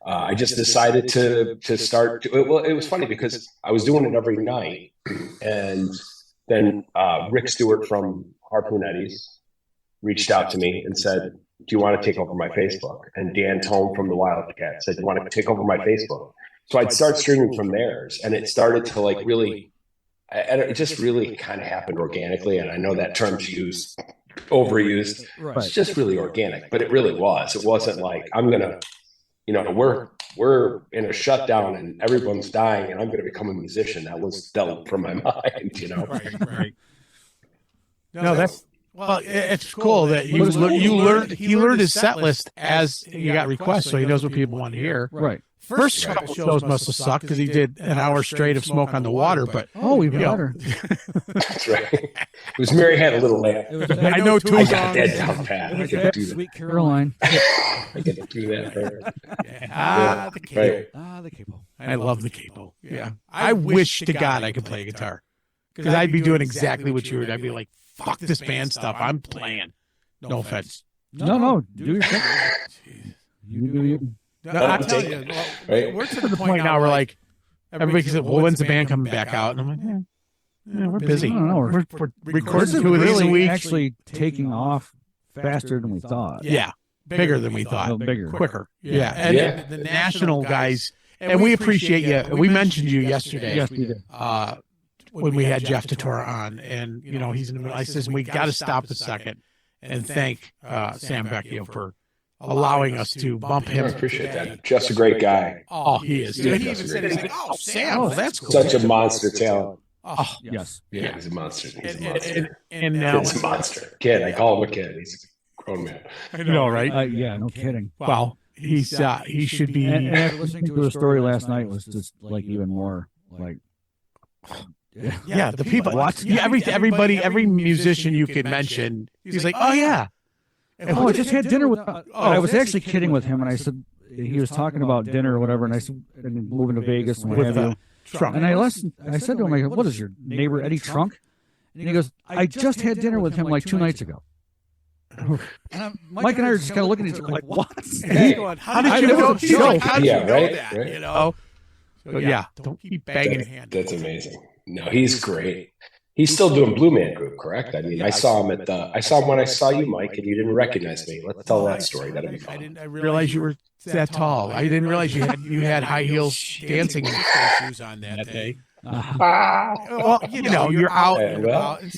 Speaker 6: I just decided to start. Well, it was funny because I was doing it every night, and then Rick Stewart from Harpoon Eddies reached out to me and said, "Do you want to take over my Facebook?" And Dan Tome from the Wildcat said, "Do you want to take over my Facebook?" So I'd start streaming from theirs, and it started to like really. And it just really kind of happened organically. And I know that term's overused.
Speaker 3: Right.
Speaker 6: It's just really organic, but it really was. It wasn't like I'm going to, we're in a shutdown and everyone's dying and I'm going to become a musician. That was dealt from my mind,
Speaker 2: Right. No, it's cool that he learned his set list as you got requests, so he knows what people want to hear.
Speaker 3: Right.
Speaker 2: First couple shows must have sucked because he did an hour straight of Smoke on the Water, but
Speaker 3: even better.
Speaker 6: That's right. It was Mary Had a Little Lamb.
Speaker 2: I know two
Speaker 6: I
Speaker 2: songs.
Speaker 6: got that down pat. I can do that.
Speaker 3: Sweet Caroline.
Speaker 6: I can do that.
Speaker 2: The capo.
Speaker 6: Right.
Speaker 3: The capo.
Speaker 2: I love the capo. Yeah. I wish to God I could play guitar because I'd be doing exactly what you were. I'd be like, fuck this band stuff. I'm playing. No offense.
Speaker 3: No. Do your thing. You do you.
Speaker 2: I tell you, we're to the point now where like everybody says, "Well, when's the band coming back out?" And I'm like, "Yeah, we're busy. We're recording 2 of these a week.
Speaker 3: Actually, taking off faster than we thought.
Speaker 2: Yeah, bigger than we thought.
Speaker 3: Bigger,
Speaker 2: quicker. Yeah, and the national guys, and we appreciate you. We mentioned you yesterday.
Speaker 3: Yes, we did.
Speaker 2: When we had Jeff Tatora on, and he's in the middle. I says, "We got to stop a second and thank Sam Vecchio for." Allowing us to bump him.
Speaker 6: I appreciate that. Jeff's a great guy.
Speaker 2: Oh, he is. He even said, he's like, "Oh, Sam, that's cool."
Speaker 6: Such a monster talent.
Speaker 2: Oh,
Speaker 3: yes.
Speaker 6: Yeah, he's a monster. He's a monster.
Speaker 2: And now
Speaker 6: He's a monster. Kid, I call him a kid. He's a grown man.
Speaker 2: I know, right?
Speaker 3: Yeah, no kidding.
Speaker 2: Well, he should be.
Speaker 3: And after listening to his story last night was just like even more like.
Speaker 2: Yeah, the people. Everybody, every musician you could mention, he's like, "Oh yeah."
Speaker 3: I just had dinner with. I was actually kidding with him, and I said he was talking about dinner or whatever, and I said, and moving to Vegas and what have you.
Speaker 2: Trunk.
Speaker 3: And I said to him, I go, what is your neighbor Eddie Trunk? And he goes, I just had dinner with him like 2 nights ago. And Mike and I are just kind of looking at each other like, what?
Speaker 2: How did you know?
Speaker 6: How did you know
Speaker 2: that?
Speaker 6: Right.
Speaker 2: You know? So, yeah, don't keep banging hand.
Speaker 6: That's amazing. No, he's great. He's still doing Blue Man Group, correct? I mean, I saw him when I saw you, Mike, and you didn't recognize me. Let's tell that story. That'd be fun.
Speaker 2: I didn't realize you were that tall. I didn't realize you had high heels dancing shoes on that day. Well, you're out and about. And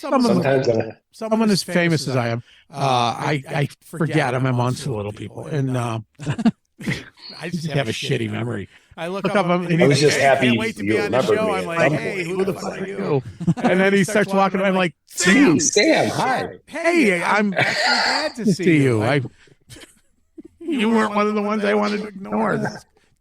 Speaker 2: someone as famous as I am, I forget I'm amongst the little people, and I just have a shitty memory. I look up him, and
Speaker 6: I was just happy
Speaker 2: you remembered me. I'm like, hey, who the fuck are you? And then he starts walking. I'm like,
Speaker 6: Sam, hi.
Speaker 2: Hey, I'm actually glad to see you. You weren't one of the ones I wanted to ignore.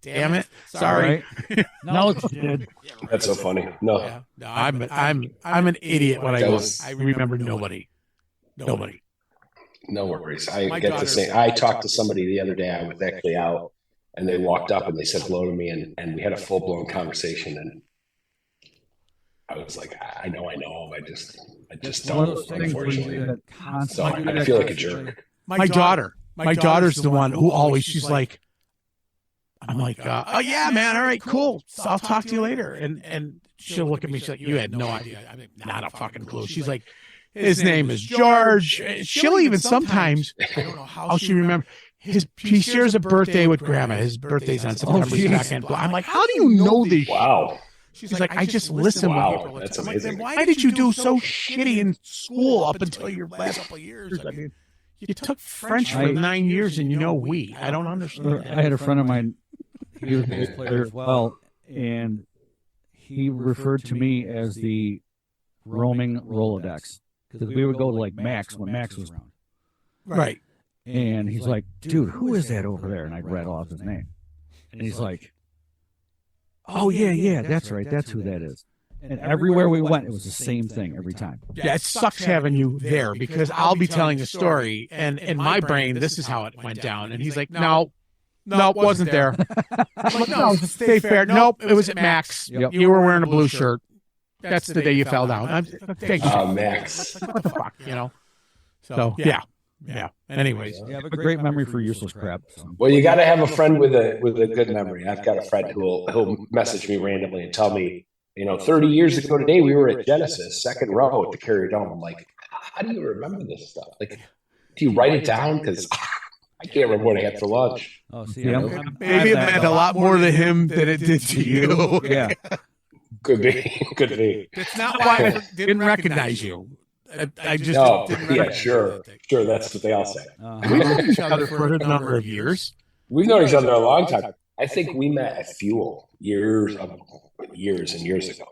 Speaker 2: Damn it! Sorry.
Speaker 3: Right. No, you did.
Speaker 6: That's so funny. No,
Speaker 2: yeah, no, I'm an idiot when I remember nobody. Nobody.
Speaker 6: No worries. I get the same. I talked to somebody the other day. I was actually out, and they walked up and they said hello to me, and we had a full blown conversation. And I was like, I know him. I just don't. Unfortunately, so I feel like a jerk.
Speaker 2: My daughter's the one who always. She's like, I'm like, oh yeah, man. All right, cool. So I'll talk to you later. And she'll look at me. She's like, you had no idea. I mean, not a fucking clue. She's like, his name is George. She'll even sometimes, I don't know how she remembers. He shares a birthday with Grandma. His birthday's on September 2nd. I'm like, how do you know these?
Speaker 6: Wow.
Speaker 2: She's like, I just listen when people.
Speaker 6: That's
Speaker 2: I'm
Speaker 6: amazing.
Speaker 2: like, then why did you do so shitty in school up until your last couple of years? I mean, you took French for 9 years and you know we. I don't understand.
Speaker 3: I had a friend of mine. He was a bass player as well, and he referred to me as the roaming Rolodex because we would go to like Max when Max was around.
Speaker 2: Right.
Speaker 3: And he's like, dude, who is that over there? And I'd rattle off his name. And he's like, oh, yeah, that's right. That's who that is. And everywhere we went, it was the same thing every time.
Speaker 2: Yeah, it sucks having you there because I'll be telling a story, and in my brain, this is how it went down. And he's like, no, it wasn't there. I'm like, no, stay fair. Nope, it was at Max.
Speaker 3: Yep.
Speaker 2: You were wearing a blue shirt. That's the day you fell down. Thank you.
Speaker 6: Max.
Speaker 2: What the fuck, you know? So, yeah. Anyways.
Speaker 3: You have a great memory for useless crap. So.
Speaker 6: Well, you got to have a friend with a good memory. I've got a friend who'll message me randomly and tell me, 30 years ago today, we were at Genesis, second row at the Carrier Dome. I'm like, how do you remember this stuff? Like, do you write it down? Because I can't remember what I had for lunch.
Speaker 3: Oh, see,
Speaker 2: maybe it meant a lot more to him than it did to you.
Speaker 3: Yeah.
Speaker 6: Could be.
Speaker 2: That's not why I didn't recognize you. I just didn't
Speaker 6: yeah, sure. That's what they all say.
Speaker 2: We've known each other for a number of years.
Speaker 6: We've known each other a long time. I think we met at Fuel years and years ago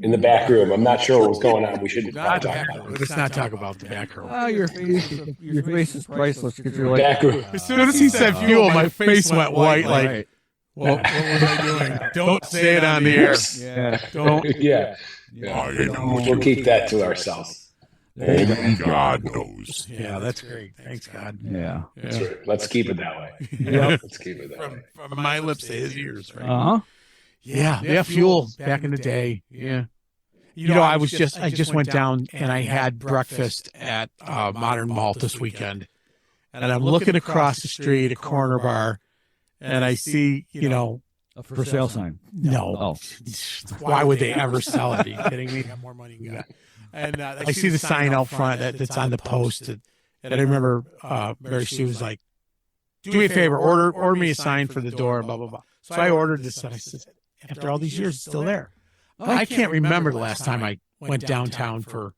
Speaker 6: in the back room. I'm not sure what was going on. We shouldn't talk about it.
Speaker 2: Let's not talk about the back room.
Speaker 3: Oh, your face is priceless because you're like
Speaker 6: back room.
Speaker 2: As soon as he said Fuel, my face went white. Like, well, what was I doing? Don't say it on the air.
Speaker 3: Yeah.
Speaker 2: Don't.
Speaker 6: Yeah. We'll keep that to ourselves.
Speaker 5: Only God knows.
Speaker 2: Yeah, that's great. Thanks, God.
Speaker 3: Yeah.
Speaker 6: That's right. Let's keep it that way.
Speaker 2: Yep.
Speaker 6: Let's keep it that way.
Speaker 2: From my lips to his ears, right?
Speaker 3: Uh-huh.
Speaker 2: Yeah, Fuel back in the day. Yeah. I just went down and I had breakfast at Modern Malt this weekend. And I'm looking across the street, a corner bar, and I see,
Speaker 3: A for sale sign.
Speaker 2: No.
Speaker 3: Oh.
Speaker 2: Why would they ever sell it? Are you kidding me? Have more money than God. And I see the sign out front that's on the post. And I remember Mary Sue was like, do me a favor, order me a sign for the door, blah, blah, blah. So I ordered this, and I said, after all these years, it's still there. I can't remember the last time I went downtown for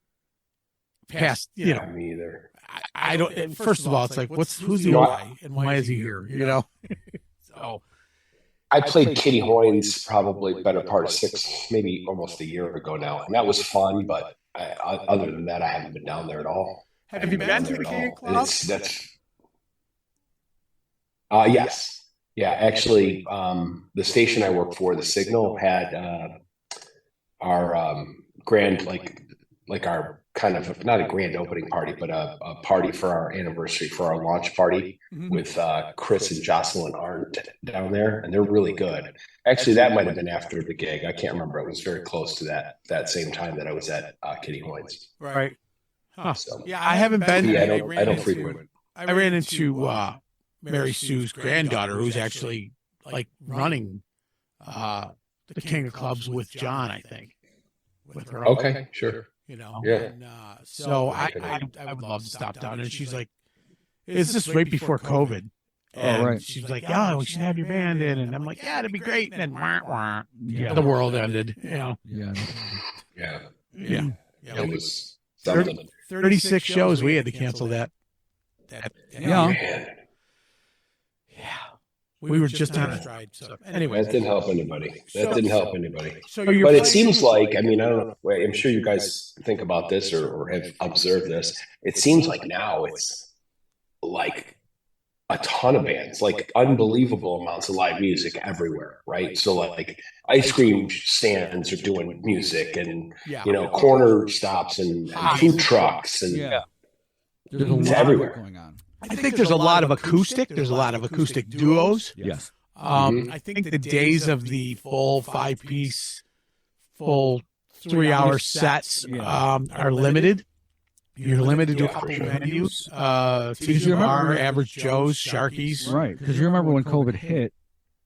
Speaker 2: past,
Speaker 6: Me either.
Speaker 2: I don't. First of all, it's like, who's the guy and why is he here? So
Speaker 6: I played Kitty Hoynes probably better part of 6, maybe almost a year ago now, and that was fun. But other than that, I haven't been down there at all.
Speaker 2: Have you been to the King Club?
Speaker 6: Yes. Yeah, actually, the station I work for, the Signal, had our grand, like our kind of not a grand opening party, but a party for our anniversary, for our launch party with Chris and Jocelyn Arndt down there, and they're really good. Actually, that might have been after the gig. I can't remember. It was very close to that same time that I was at Kitty Hoynes.
Speaker 2: Right. Huh.
Speaker 6: So,
Speaker 2: Yeah, I haven't been.
Speaker 6: Yeah, I don't frequent.
Speaker 2: I ran into Mary Sue's granddaughter, who's actually like running the King of Clubs with John, I think. With her.
Speaker 6: Okay, sure.
Speaker 2: You know.
Speaker 6: Yeah.
Speaker 2: And, so I would love to stop down, and she's like, "Is this right before COVID?" And
Speaker 3: right.
Speaker 2: she's like, "Yeah, we should have your band in," and I'm like, "Yeah, it'd be great." And then the world ended. You know.
Speaker 3: Yeah.
Speaker 2: Yeah.
Speaker 6: It was something.
Speaker 2: 36 shows. We had to cancel that.
Speaker 3: Yeah.
Speaker 6: Man,
Speaker 2: We were just on a stride. So anyway,
Speaker 6: that didn't help anybody. That didn't help anybody.
Speaker 2: so
Speaker 6: But it seems like, I mean, I don't know. I'm sure you guys think about this or have observed this. It seems like now it's like a ton of bands, like unbelievable amounts of live music everywhere, right? So like ice cream stands are doing music, and corner stops and food trucks, and
Speaker 3: There's a lot
Speaker 6: everywhere.
Speaker 3: going on.
Speaker 2: I think there's a lot of acoustic. There's a lot of acoustic duos.
Speaker 3: Yes.
Speaker 2: I think the days of the full 5-piece, full 3-hour sets are limited. You're limited to a couple venues. TJ Bar, Average Joe's, Sharky's.
Speaker 3: Right. Because you remember when COVID hit,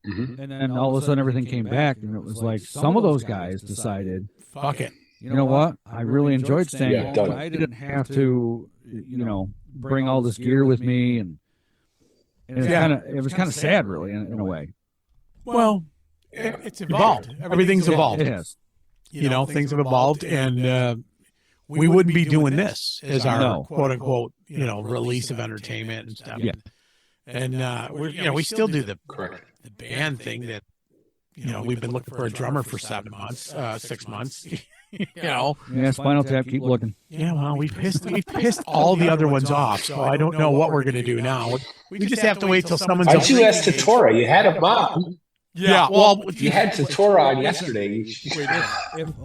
Speaker 3: and then all of a sudden everything came back, and it was like some of those guys decided,
Speaker 2: Fuck it.
Speaker 3: you know what? I really enjoyed staying
Speaker 6: Yeah,
Speaker 3: home.
Speaker 6: done.
Speaker 3: I didn't have to, bring all this gear with me, and it was kind of sad, really, in a way.
Speaker 2: Well, it's evolved. Everything's evolved.
Speaker 3: It has.
Speaker 2: Things have evolved, and we wouldn't be doing this as our
Speaker 3: No.
Speaker 2: quote unquote, release of entertainment and stuff.
Speaker 3: Yeah.
Speaker 2: And we still do the
Speaker 6: Correct.
Speaker 2: band thing that, we've been looking for a drummer for 7 months, 6 months.
Speaker 3: Yeah, Spinal Tap, keep looking.
Speaker 2: Yeah, well, we pissed all the other ones off, so I don't know what we're gonna do now. We just have to wait till someone's.
Speaker 6: Why'd you ask Tatora? You had him on.
Speaker 2: Yeah, well,
Speaker 6: You had Tatora on yesterday.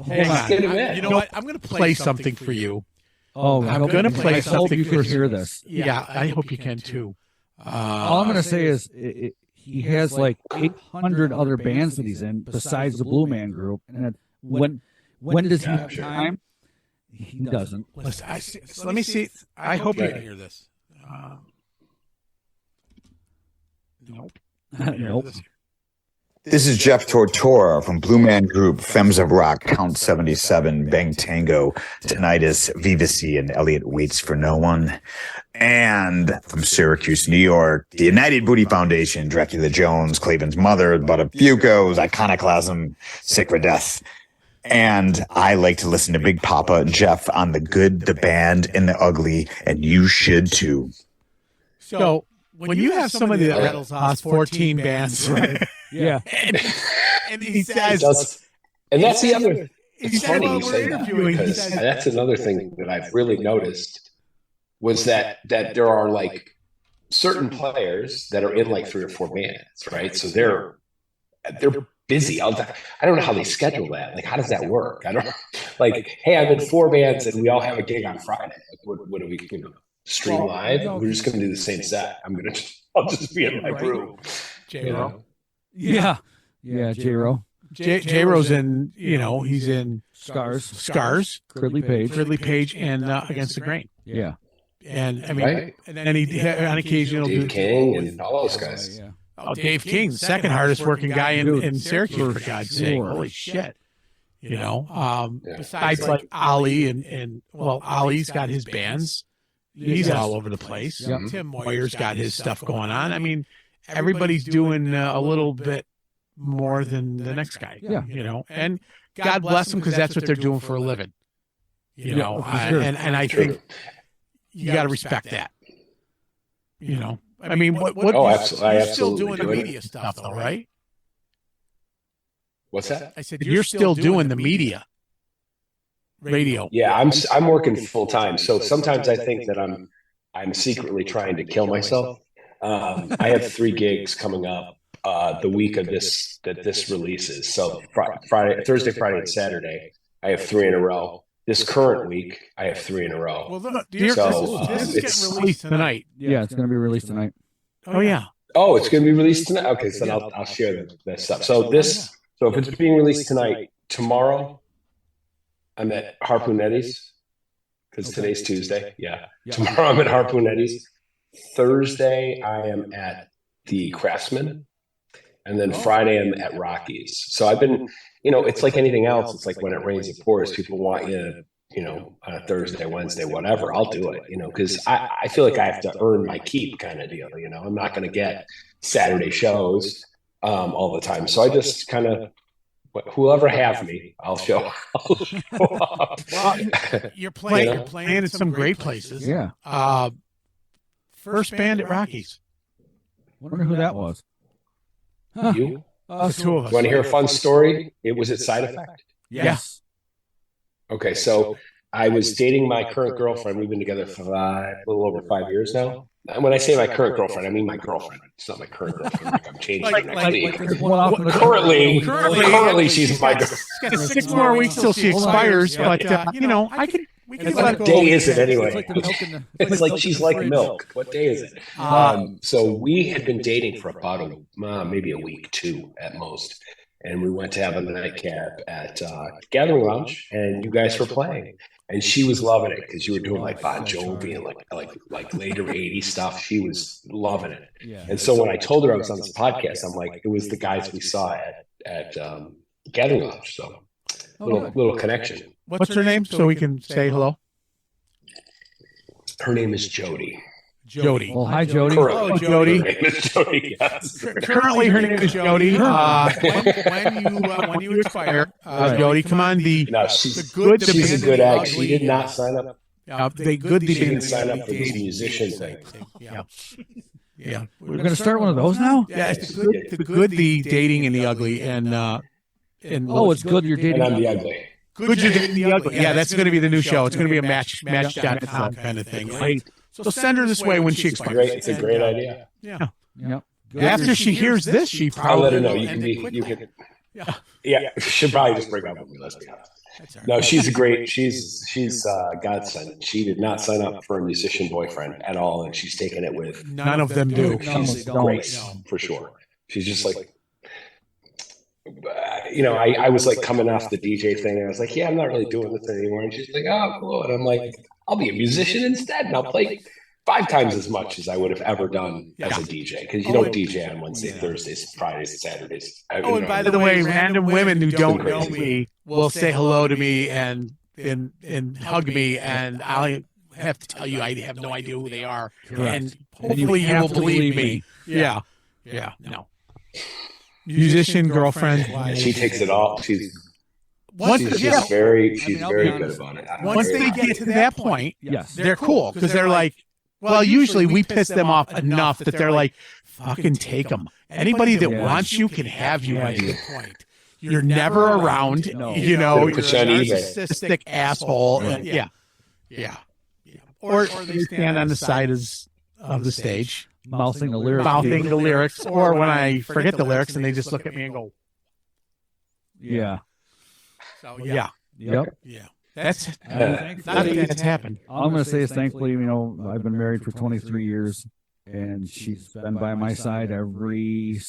Speaker 2: hang on.
Speaker 6: Get him in.
Speaker 2: You know what? I'm gonna play something for you.
Speaker 3: Oh,
Speaker 2: I'm gonna play
Speaker 3: I hope
Speaker 2: something
Speaker 3: you
Speaker 2: for
Speaker 3: can hear this.
Speaker 2: Yeah, I hope you can too.
Speaker 3: All I'm going to say is he has like 800 other bands that he's in besides the Blue Man Group. And when does he have time? He doesn't.
Speaker 2: Listen, let me see. I hope you can hear this. Nope.
Speaker 3: Nope.
Speaker 1: This is Jeff Tortora from Blue Man Group, Femmes of Rock, Count 77, Bang Tango, Tinnitus, Vivacy, and Elliot Waits for No One. And from Syracuse, New York, the United Booty Foundation, Dracula Jones, Clavin's Mother, Buttafuoco's, Iconoclasm, Sick for Death. And I like to listen to Big Papa and Jeff on The Good, the Band, and the Ugly, and you should too.
Speaker 2: So when you have somebody that rattles off 14 bands,
Speaker 3: Yeah.
Speaker 2: and he says,
Speaker 6: And that's the other.
Speaker 2: he
Speaker 6: It's
Speaker 2: said,
Speaker 6: funny
Speaker 2: well,
Speaker 6: you
Speaker 2: we're
Speaker 6: say that,
Speaker 2: interviewing. He
Speaker 6: because
Speaker 2: says,
Speaker 6: that's another thing that I've really noticed was that there are like certain players that are in like 3 or 4 bands, right? So they're busy. I don't know how they schedule that. Like, how does that work? I don't like. Hey, I'm in 4 bands and we all have a gig on Friday. Like, what do we stream live? We're just going to do the same set. I'll just be in my room.
Speaker 2: J-Ro.
Speaker 3: Yeah. Yeah, J-Ro.
Speaker 2: J-Ro's in, he's in
Speaker 3: Scars.
Speaker 2: Cridley Page, and Against the Grain.
Speaker 3: Yeah.
Speaker 2: And I mean,
Speaker 6: Right.
Speaker 2: and then he on occasion will
Speaker 6: Dave
Speaker 2: do
Speaker 6: King and all those guys.
Speaker 3: Yeah.
Speaker 2: Dave King, the second hardest working guy in Syracuse, for God's sake. Holy shit. Besides like Ali and Ali's got his bands. He's all over the place.
Speaker 3: Yep.
Speaker 2: Tim Moyer's got his stuff going on. I mean, everybody's doing a little bit more than the next guy.
Speaker 3: Yeah.
Speaker 2: And God bless them, because that's what they're doing for a living.
Speaker 3: for sure.
Speaker 2: And I think you got to respect that. I mean, what
Speaker 6: Oh, absolutely. I
Speaker 2: you're still
Speaker 6: absolutely
Speaker 2: doing the
Speaker 6: do it.
Speaker 2: media stuff, though, right?
Speaker 6: What's that?
Speaker 2: I said you're still doing the media, radio.
Speaker 6: Yeah, I'm working full time. So sometimes I think that I'm secretly trying to kill myself. I have 3 gigs coming up the week of this releases. So Thursday, Friday, and Saturday, I have 3 in a row. this current week, I have 3 in a row.
Speaker 2: Well, look,
Speaker 6: So,
Speaker 2: this is
Speaker 6: it's-
Speaker 2: getting released tonight.
Speaker 3: Yeah, it's going to be released tonight.
Speaker 2: Oh yeah.
Speaker 6: Oh, it's going to be released tonight. Okay, so then I'll share the stuff. So so if it's being released tonight, tomorrow, I'm at Harpoon Eddie's because today's Tuesday. Yeah. Tomorrow I'm at Harpoon Eddie's. Thursday I am at the Craftsman, and then Friday I'm at Rockies. So I've been, it's like anything else. It's like when it rains, it pours. People want you on a Thursday, Wednesday, whatever. I'll do it, because I feel like I have to earn my keep kind of deal. I'm not going to get Saturday shows all the time. So I just kind of, whoever have me, I'll show up.
Speaker 2: Well, you're playing at some great places.
Speaker 3: Yeah.
Speaker 2: First band at Rockies.
Speaker 3: Wonder who that was.
Speaker 6: You?
Speaker 2: The two of us.
Speaker 6: You want to hear a fun story? It was at Side Effect.
Speaker 2: Yes.
Speaker 6: Okay, so I was dating my current girlfriend. We've been together for a little over 5 years now. And when I say my current girlfriend, I mean my girlfriend. It's not my current girlfriend. Like I'm changing it next week. Currently, she's my girlfriend.
Speaker 2: It's got 6 more weeks till she expires, but I can. We can let it
Speaker 6: What
Speaker 2: go.
Speaker 6: day is it anyway?
Speaker 3: It's like the milk in the-
Speaker 6: It's like she's like milk. What day is it? So we had been dating for about maybe a week, 2 at most. And we went to have a nightcap at Gathering Lounge, and you guys were playing. And she was loving it because you were doing like Bon Jovi and like later 80s stuff. She was loving it. And so when I told her I was on this podcast, I'm like, it was the guys we saw at Gathering Lounge. So little connection.
Speaker 2: What's her name so we can say hello?
Speaker 6: Her name is Jody.
Speaker 2: Jody.
Speaker 3: Well, hi, Jody.
Speaker 2: Hello, Jody.
Speaker 6: Her name is Jody, yes.
Speaker 2: Currently, her name is Jody. When you expire, Jody, come on.
Speaker 6: No, she's a good egg. She did not sign up.
Speaker 2: She
Speaker 6: didn't sign up for this musician thing.
Speaker 2: Yeah.
Speaker 3: We're going to start one of those now?
Speaker 2: Yeah, it's the good, the dating, and the ugly. And
Speaker 3: it's good you're dating.
Speaker 6: And I'm the ugly.
Speaker 2: Good you're dating the ugly. Yeah, that's going to be the new show. It's going to be a match.com kind of thing. So send her this way when she expires.
Speaker 6: It's a great idea.
Speaker 2: Yeah.
Speaker 3: Yep.
Speaker 2: After she hears this, she probably
Speaker 6: I'll let her know.
Speaker 2: will.
Speaker 6: You can. Yeah. She'll probably just break up with me. Let's be honest. No, she's a godsend. She did not sign up for a musician boyfriend at all, and she's taken it with
Speaker 2: None of them do.
Speaker 6: She's grace for sure. She's just like, I was like coming off the DJ thing, and I was like, yeah, I'm not really doing this anymore. And she's like, oh, cool. And I'm like, I'll be a musician instead, and I'll play 5 times as much as I would have ever done as a DJ, because you don't DJ on Wednesday, Thursdays, Fridays, and Saturdays.
Speaker 2: And by the way, random women who don't know me will say hello to me and hug me, and I'll have to tell you I have no idea who they are, and hopefully you will believe me. Yeah. No. Musician girlfriend.
Speaker 6: She takes it all. She's
Speaker 2: Once
Speaker 6: very good about it.
Speaker 2: Once they get to that point,
Speaker 3: Yes.
Speaker 2: they're cool because they're like, well, usually we piss them off enough that they're like, fucking take them. Anybody that wants you can have you at your point. You're never around,
Speaker 3: No.
Speaker 2: You're a
Speaker 6: Put you on eBay.
Speaker 2: narcissistic asshole. Yeah. Or they stand on the side of the stage,
Speaker 3: Mouthing the lyrics.
Speaker 2: mouthing the lyrics, or when I forget the lyrics and they just look at me and go,
Speaker 3: Yeah.
Speaker 2: so yeah.
Speaker 3: Yep.
Speaker 2: That's not that that's happened.
Speaker 3: All I'm going to say is thankfully, I've been married for 23 years, and she's been by my side every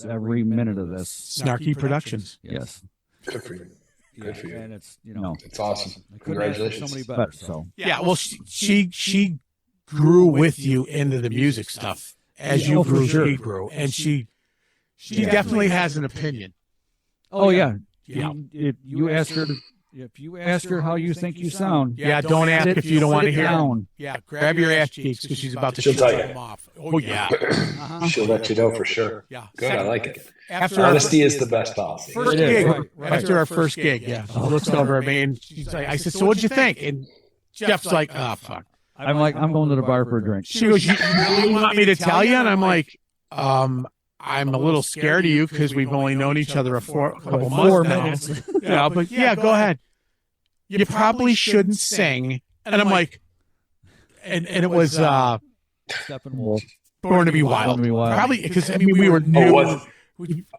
Speaker 3: minute of this.
Speaker 2: Snarky Productions.
Speaker 3: Yes.
Speaker 6: Good for you. Good for you.
Speaker 3: And it's,
Speaker 6: It's awesome.
Speaker 3: I couldn't ask for
Speaker 6: Congratulations.
Speaker 3: somebody better, so.
Speaker 2: Yeah, well, she grew with you into the music stuff as you
Speaker 3: Oh, for
Speaker 2: grew.
Speaker 3: sure.
Speaker 2: She grew, and she definitely has an opinion.
Speaker 3: Oh, yeah.
Speaker 2: Yeah.
Speaker 3: If you ask her how you think you sound,
Speaker 2: Yeah, don't ask if you don't want to hear.
Speaker 3: down.
Speaker 2: Yeah, grab your ass cheeks because she's about to
Speaker 6: She'll
Speaker 2: shoot
Speaker 6: tell you.
Speaker 2: them off. Oh yeah,
Speaker 6: She'll let you know for sure.
Speaker 2: yeah.
Speaker 6: Good, I like it.
Speaker 2: After our
Speaker 6: Honesty is the best policy.
Speaker 2: first
Speaker 3: It is,
Speaker 2: gig,
Speaker 3: right.
Speaker 2: after our first gig, yeah, she looks over at me and she's like, "I said, so what'd you think?" And Jeff's like, "Oh fuck."
Speaker 3: I'm like, I'm going to the bar for a drink.
Speaker 2: She goes, "You really want me to tell you?" And I'm like, I'm a little scared of you because we've only known each other a couple months now. But yeah, go ahead. You probably shouldn't sing. And I'm like, and it was
Speaker 3: Steppenwolf.
Speaker 2: Born to be Wild.
Speaker 3: Born to be Wild.
Speaker 2: Probably because we were new.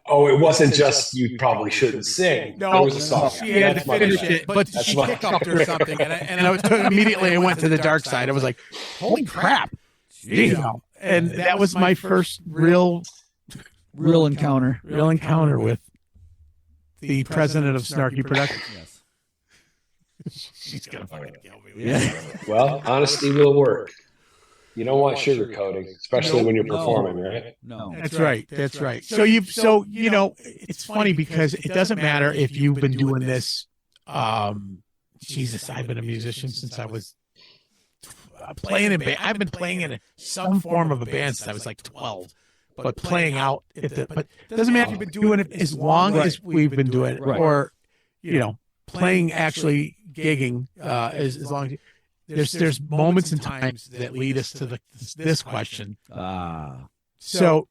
Speaker 6: Oh, it wasn't just you probably shouldn't sing.
Speaker 2: No,
Speaker 6: there was a song.
Speaker 2: she had to finish it, but she hiccuped or something, and I immediately I went to the dark side. I was like, "Holy crap!" You know, and that was my first real
Speaker 3: encounter.
Speaker 2: with the president of Snarky Productions.
Speaker 3: Yes.
Speaker 2: She's gonna fucking kill me.
Speaker 3: Yeah.
Speaker 6: Well, honesty will work. You don't want sugarcoating, especially when you're performing, right?
Speaker 3: No.
Speaker 2: That's right. That's right. So you know, it's funny because it doesn't matter if you've been doing this. Jesus, I've been a musician since I was playing in band. I've been playing in some form of a band since I was like 12. But playing out but it doesn't matter if you've been doing it as long as we've been doing it, or you know, playing actually gigging as long as there's moments and times that lead us to this question. So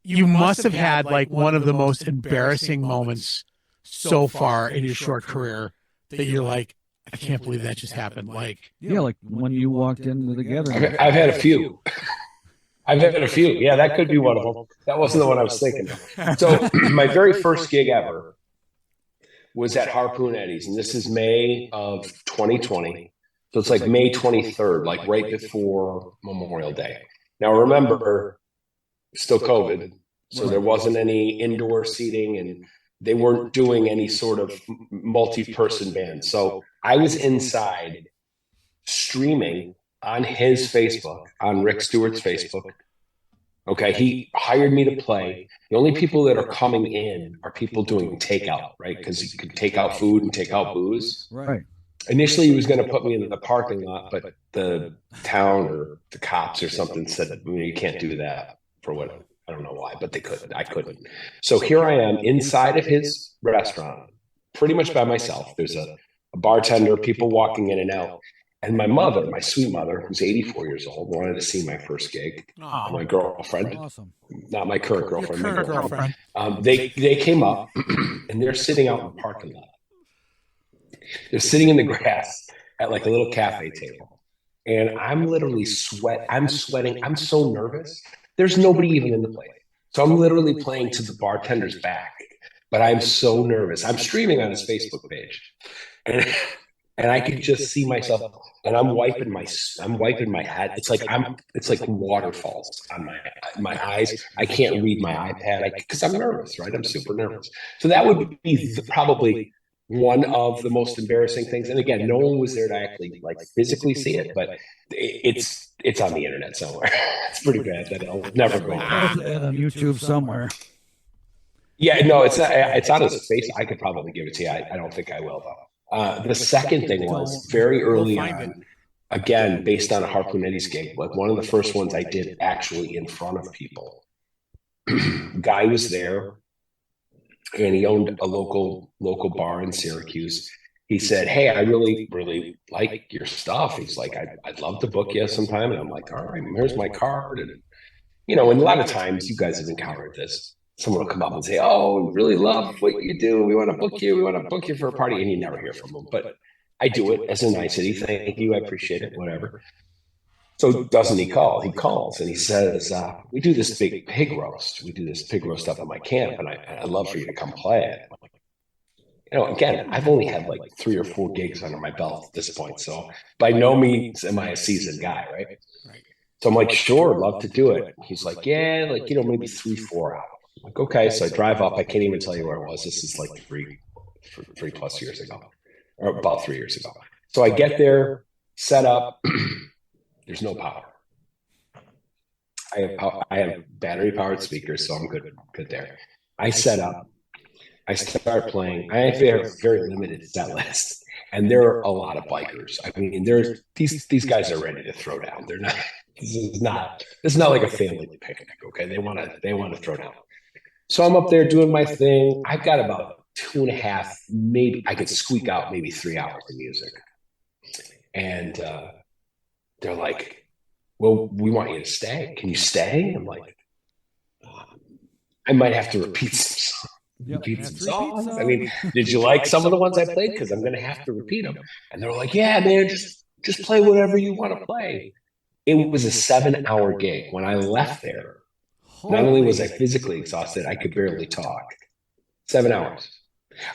Speaker 2: you must have had like one of the most embarrassing moments so far in your short career that you're like, I can't believe that just happened. Like,
Speaker 3: Yeah, like when you walked into the gathering.
Speaker 6: I've had a few. Yeah, that could be one of them. That wasn't the one I was thinking of. So my very first gig ever was at Harpoon Eddie's, and this is May of 2020. So it's like May 23rd, like right before Memorial Day. Now remember, still COVID, so there wasn't any indoor seating, and they weren't doing any sort of multi-person band. So I was inside streaming on his Facebook, on Rick Stewart's Facebook. Okay, he hired me to play. The only people that are coming in are people doing takeout, right? Because you could take out food and take out booze.
Speaker 3: Right.
Speaker 6: Initially, he was going to put me in the parking lot, but the town or the cops or something said, you can't do that for what, I don't know why, but they couldn't. I couldn't. So here I am inside of his restaurant, pretty much by myself. There's a bartender, people walking in and out. And my mother, my sweet mother, who's 84 years old, wanted to see my first gig. My girlfriend, not my current girlfriend, my girlfriend. They came up and they're sitting out in the parking lot. They're sitting in the grass at like a little cafe table. And I'm literally I'm sweating. I'm so nervous. There's nobody even in the place. So I'm literally playing to the bartender's back. But I'm so nervous. I'm streaming on his Facebook page. And I could just see myself, and I'm wiping my head. It's like waterfalls on my eyes. I can't read my iPad because I'm nervous, right? I'm super nervous. So that would be probably one of the most embarrassing things. And again, no one was there to actually like physically see it, but it's on the internet somewhere. It's pretty bad that it'll never go
Speaker 3: on YouTube somewhere.
Speaker 6: Yeah, no, it's not. It's on his face. I could probably give it to you. I don't think I will though. The second thing was very early on, again, based on a Harpoon Eddie's gig, like one of the first ones I did actually in front of people. Guy was there, and he owned a local bar in Syracuse. He said, "Hey, I really, really like your stuff." He's like, "I'd love to book you sometime." And I'm like, "All right, here's my card." And and a lot of times you guys have encountered this. Someone will come up and say, "Oh, we really love what you do. We want to book you. We want to book you for a party." And you never hear from them. But I do it as a nicety. Thank you. I appreciate it. Whatever. So doesn't he call? He calls and he says, "We do this big pig roast. We do this pig roast up at my camp. And I'd love for you to come play it." Again, I've only had like 3 or 4 gigs under my belt at this point. So by no means am I a seasoned guy, right? So I'm like, "Sure, love to do it." He's like, "Yeah, like, maybe 3-4 hours." I'm like, okay, so I drive up. I can't even tell you where it was. This is like 3+ years ago, or about 3 years ago. So I get there, set up. There's no power. I have battery powered speakers, so I'm good there. I set up. I start playing. I have a very limited set list, and there are a lot of bikers. I mean, there's these guys are ready to throw down. They're not. This is not like a family picnic. Okay, they want to throw down. So I'm up there doing my thing. I've got about 2.5, maybe I could squeak out maybe 3 hours of music. And they're like, "Well, we want you to stay. Can you stay?" I'm like, "I might have to repeat some songs. I mean, did you like some of the ones I played? Because I'm going to have to repeat them." And they're like, "Yeah, man, just play whatever you want to play." It was a 7-hour gig. When I left there, Not only was I physically exhausted, I could barely talk. 7 hours.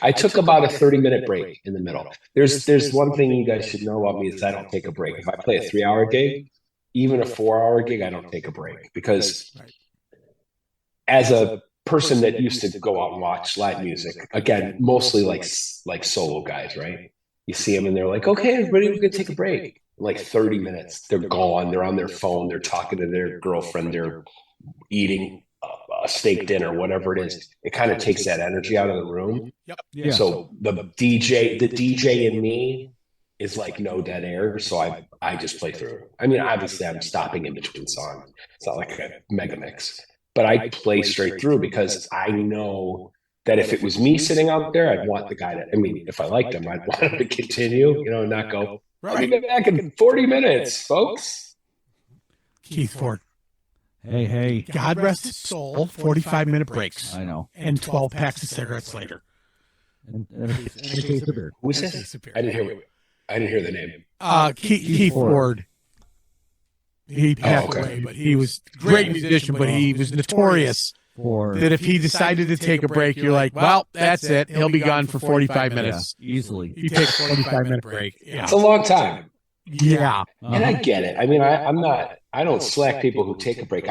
Speaker 6: I took about a 30-minute break in the middle. There's one thing you guys should know about me is I don't take a break. If I play a 3-hour gig, even a 4-hour gig, I don't take a break because as a person that used to go out and watch live music, again, mostly like solo guys, right? You see them and they're like, okay, everybody, we're gonna take a break. Like 30 minutes, they're gone. They're on their phone. They're talking to their girlfriend. They're eating a steak dinner, whatever it is. It kind of takes that energy out of the room.
Speaker 2: Yeah.
Speaker 6: So the DJ in me is like no dead air. So I just play through. I mean, obviously I'm stopping in between songs. It's not like a mega mix, but I play straight through because I know that if it was me sitting out there, I'd want the guy to, I mean, if I liked him, I'd want him to continue, not go, I'll be back in 40 minutes, folks.
Speaker 2: Keith Ford.
Speaker 3: Hey.
Speaker 2: God rest his soul. 45-minute breaks.
Speaker 3: I know.
Speaker 2: And 12 packs of cigarettes later.
Speaker 3: And a case of beer.
Speaker 6: Who's this? I didn't hear the name.
Speaker 2: Keith Ford. He passed away, but he was a great musician, but he was notorious that if he decided to take a break, you're like, well, that's it. He'll be gone for 45 minutes.
Speaker 3: Yeah, easily.
Speaker 2: He takes a 45-minute break. Yeah.
Speaker 6: It's a long time.
Speaker 2: Yeah.
Speaker 6: And I get it. I mean, I don't slack people who take a break.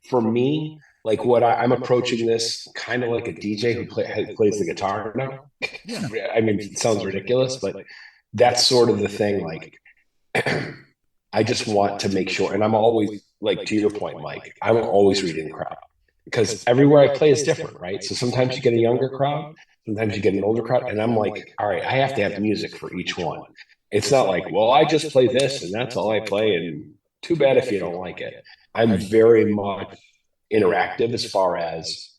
Speaker 6: For me, like I'm approaching this kind of like a DJ who plays the guitar now. I mean, it sounds ridiculous, but that's sort of the thing. Like, I just want to make sure, and I'm always, like, to your point, Mike, I'm always reading the crowd because everywhere I play is different, right? So sometimes you get a younger crowd, sometimes you get an older crowd, and I'm like, all right, I have to have music for each one. It's not like, well, I just play this and that's all I play, and too bad if you don't like it. I'm very much interactive as far as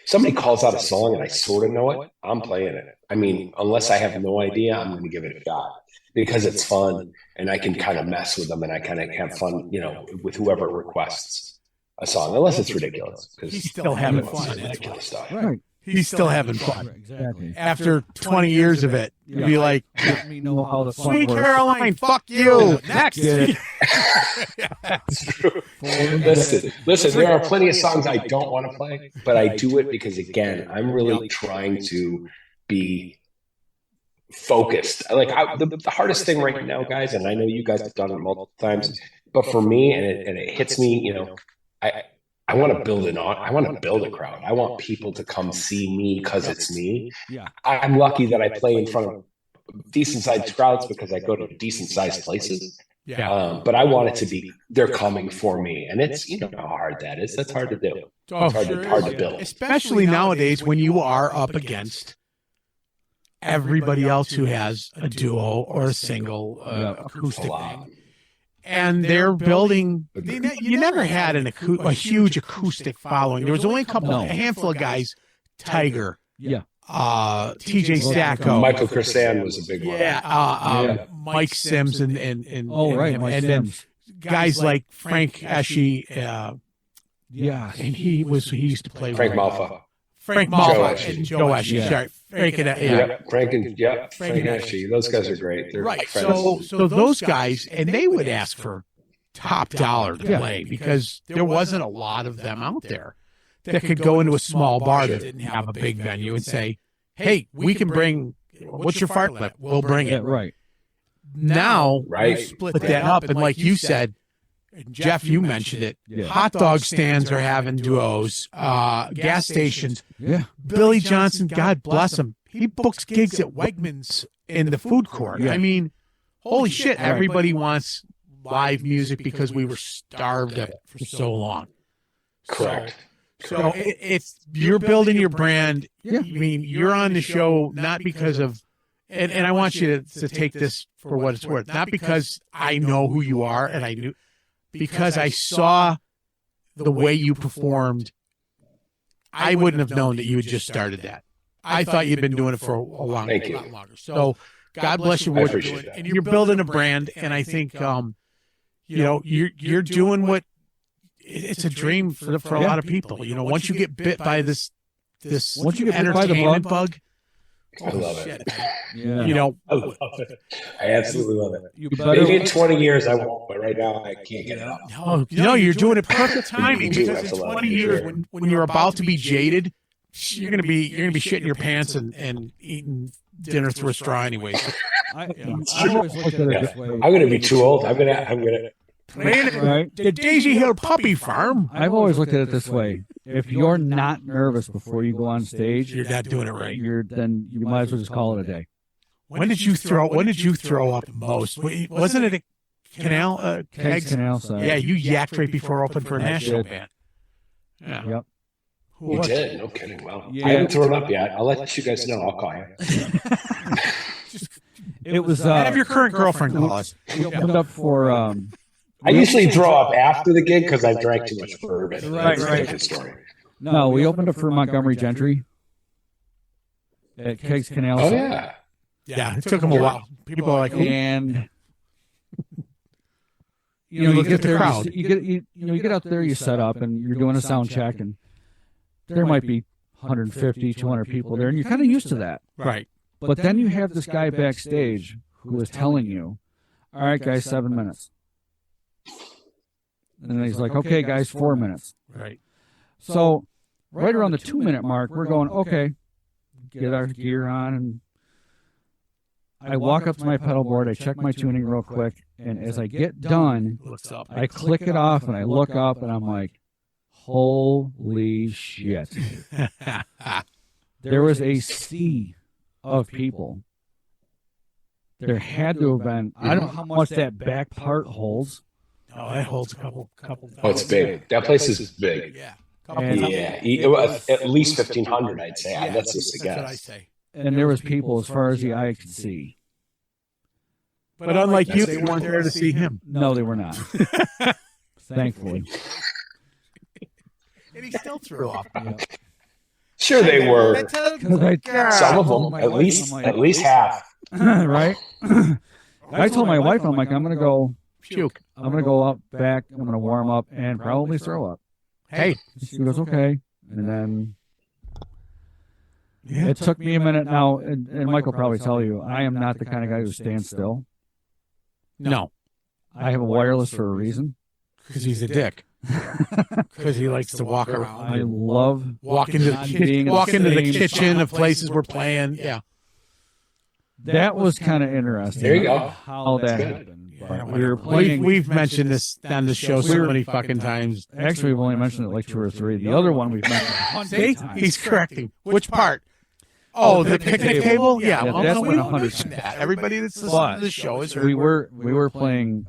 Speaker 6: somebody calls out a song and I sort of know it, I'm playing it. I mean, unless I have no idea, I'm going to give it a shot because it's fun and I can kind of mess with them and I kind of have fun, with whoever requests a song, unless it's ridiculous. Because
Speaker 2: he's still having fun.
Speaker 6: Ridiculous stuff.
Speaker 3: Right.
Speaker 2: He's still having fun.
Speaker 3: Exactly.
Speaker 2: After 20 years of it, you'd be like,
Speaker 3: let me know how the fun
Speaker 2: Sweet
Speaker 3: works.
Speaker 2: Caroline, fuck you. Next.
Speaker 6: That's true. Listen, there are plenty of songs I don't want to play, but I do it because, again, I'm really trying to be focused. Like the hardest thing right now, guys, and I know you guys have done it multiple times, but for me, and it hits me, I want to build I want to build a crowd. I want people to come see me because it's me.
Speaker 3: Yeah.
Speaker 6: I'm lucky that I play in front of decent sized crowds because I go to decent sized places.
Speaker 2: Yeah.
Speaker 6: But I want it to be, they're coming for me. And it's, how hard that is. That's hard to do. It's hard to build.
Speaker 2: Especially nowadays when you are up against everybody else who has a duo or a single acoustic thing. And they're building. You never had a huge acoustic following. There was only a handful of guys. Tiger, TJ Stacco,
Speaker 6: Michael Chrisan was a big one.
Speaker 2: Mike Sims and
Speaker 3: Mike
Speaker 2: then
Speaker 3: Sims.
Speaker 2: guys like Frank Esche.
Speaker 3: Yeah,
Speaker 2: and he used to play
Speaker 6: Frank
Speaker 2: with
Speaker 6: Malfa.
Speaker 2: Frank Malfa and Joe Esche.
Speaker 3: Yeah.
Speaker 2: Sorry, Frank and
Speaker 6: Frank and Esche. Those guys are great. They're
Speaker 2: right.
Speaker 6: friends.
Speaker 2: So those guys, and they would ask for top dollar to play because there wasn't a lot of them out there that could go into a small bar that didn't have a big venue and say, hey, we can bring, what's your fart clip? We'll bring it.
Speaker 3: right.
Speaker 2: Now,
Speaker 6: Right.
Speaker 2: you split that up. And like you said, Jeff, you mentioned it.
Speaker 3: Yeah.
Speaker 2: Hot dog stands are having duos. Gas stations.
Speaker 3: Yeah.
Speaker 2: Billy Johnson, God bless him. He books gigs at Wegmans in the food court.
Speaker 3: Yeah.
Speaker 2: I mean, holy shit, everybody wants live music because we were starved of it for so long.
Speaker 6: Correct.
Speaker 2: So it's you're building your brand.
Speaker 3: Yeah.
Speaker 2: I mean, you're on the show not because of, and I want you to take this for what it's worth. Not because I know who you are and I knew, because I saw the way you performed. I wouldn't have known that you had just started that. I thought you'd been doing it for a lot longer. So God bless you for what you're doing. And you're building a brand. And I think, you're doing what it's a dream for a lot of people. Once you get bit by this
Speaker 3: Once you get bit by the
Speaker 2: entertainment bug,
Speaker 6: I love it.
Speaker 3: Yeah.
Speaker 2: You know,
Speaker 6: I love it. I absolutely love it.
Speaker 3: You
Speaker 6: Maybe in 20 years I won't, but right now I can't get it up.
Speaker 2: no, you're doing it perfect timing
Speaker 6: You do
Speaker 2: because
Speaker 6: have
Speaker 2: in
Speaker 6: to love
Speaker 2: 20
Speaker 6: it,
Speaker 2: years,
Speaker 6: sure.
Speaker 2: when you're about to be jaded, you're gonna be shitting your pants and eating dinner through a straw anyway. So,
Speaker 3: I've always looked at it this way.
Speaker 6: I'm going to be too old. I'm going to.
Speaker 2: playing at
Speaker 3: Right?
Speaker 2: the Daisy Hill Puppy Farm,
Speaker 3: I've always looked at it this way. If you're not nervous before you go on stage,
Speaker 2: you're not doing it right.
Speaker 3: then you might as well just call it a day.
Speaker 2: When did you throw up the most? Wasn't it a canal?
Speaker 3: Kegs Canal side.
Speaker 2: Yeah, you yacked right before open for a national band. Yeah.
Speaker 3: Yep.
Speaker 2: Who
Speaker 6: You
Speaker 2: was it?
Speaker 6: did? No kidding. Wow.
Speaker 3: Yeah.
Speaker 6: I haven't thrown up yet. I'll let you guys know. I'll call you.
Speaker 3: It was
Speaker 2: Have your current girlfriend call us.
Speaker 3: we opened up for
Speaker 6: I usually throw up after the gig because I drank too much bourbon.
Speaker 3: Right,
Speaker 6: That's a
Speaker 3: right.
Speaker 6: different story.
Speaker 3: no, we opened up for Montgomery Gentry at Kegs Canal
Speaker 6: Oh,
Speaker 3: side.
Speaker 6: yeah.
Speaker 2: Yeah, it took him a while. People are like, who?
Speaker 3: And you
Speaker 2: get the
Speaker 3: there,
Speaker 2: crowd.
Speaker 3: you get out there, you set up, and you're doing a sound check, and there might be 150, 200 people there, and you're kind of used to that.
Speaker 2: Right.
Speaker 3: But then you have this guy backstage who is telling you, "All right, guys, 7 minutes," and then he's like, "Okay, guys, 4 minutes."
Speaker 2: Right.
Speaker 3: So right around the 2-minute mark, we're going, okay, get our gear on, and I walk up to my pedal board, I check my tuning real quick, and as I get done,
Speaker 2: Looks up.
Speaker 3: I click it off and I look up and I'm like, holy shit. There was a sea of people. There had to have been, I don't know how much that back part holds.
Speaker 2: Oh, that holds a couple.
Speaker 6: Oh, it's big. That place is big.
Speaker 2: Yeah.
Speaker 3: And-
Speaker 6: Yeah. It was at least 1,500, I'd say. That's just a
Speaker 2: That's what I
Speaker 6: guess.
Speaker 2: say.
Speaker 3: And there was people as far as the eye could see.
Speaker 2: But unlike you, they weren't there to see him.
Speaker 3: No, they were not. Thankfully.
Speaker 2: And he still threw up.
Speaker 6: Sure, they were.
Speaker 3: 'Cause
Speaker 6: Some of them, at least half.
Speaker 3: right? I told my wife, I'm like, I'm gonna go
Speaker 2: Puke.
Speaker 3: I'm gonna go up back, I'm gonna warm up and probably throw up.
Speaker 2: Hey.
Speaker 3: She goes, okay. And then it took me a minute now, and Mike will probably tell you, I am not the kind of guy who stands still.
Speaker 2: No.
Speaker 3: I have a wireless for a reason.
Speaker 2: Because he's a dick. Because he likes to walk around.
Speaker 3: I love
Speaker 2: Walk into
Speaker 3: not being
Speaker 2: the,
Speaker 3: in
Speaker 2: walk into the
Speaker 3: same
Speaker 2: kitchen
Speaker 3: spot.
Speaker 2: of places we're playing. Yeah.
Speaker 3: That was kind of interesting.
Speaker 6: There you go.
Speaker 3: How that
Speaker 6: good.
Speaker 3: happened. But we were
Speaker 2: We've,
Speaker 3: playing.
Speaker 2: we've mentioned this on the show so many fucking times.
Speaker 3: Actually, we've only mentioned it like 2 or 3. The other one we've mentioned.
Speaker 2: See? He's correcting. Which part? Oh, the picnic table? Yeah.
Speaker 3: Yeah,
Speaker 2: Well,
Speaker 3: that's
Speaker 2: no,
Speaker 3: been
Speaker 2: we
Speaker 3: 100
Speaker 2: mentioned that. Everybody that's listening
Speaker 3: But
Speaker 2: to the show is heard.
Speaker 3: We were playing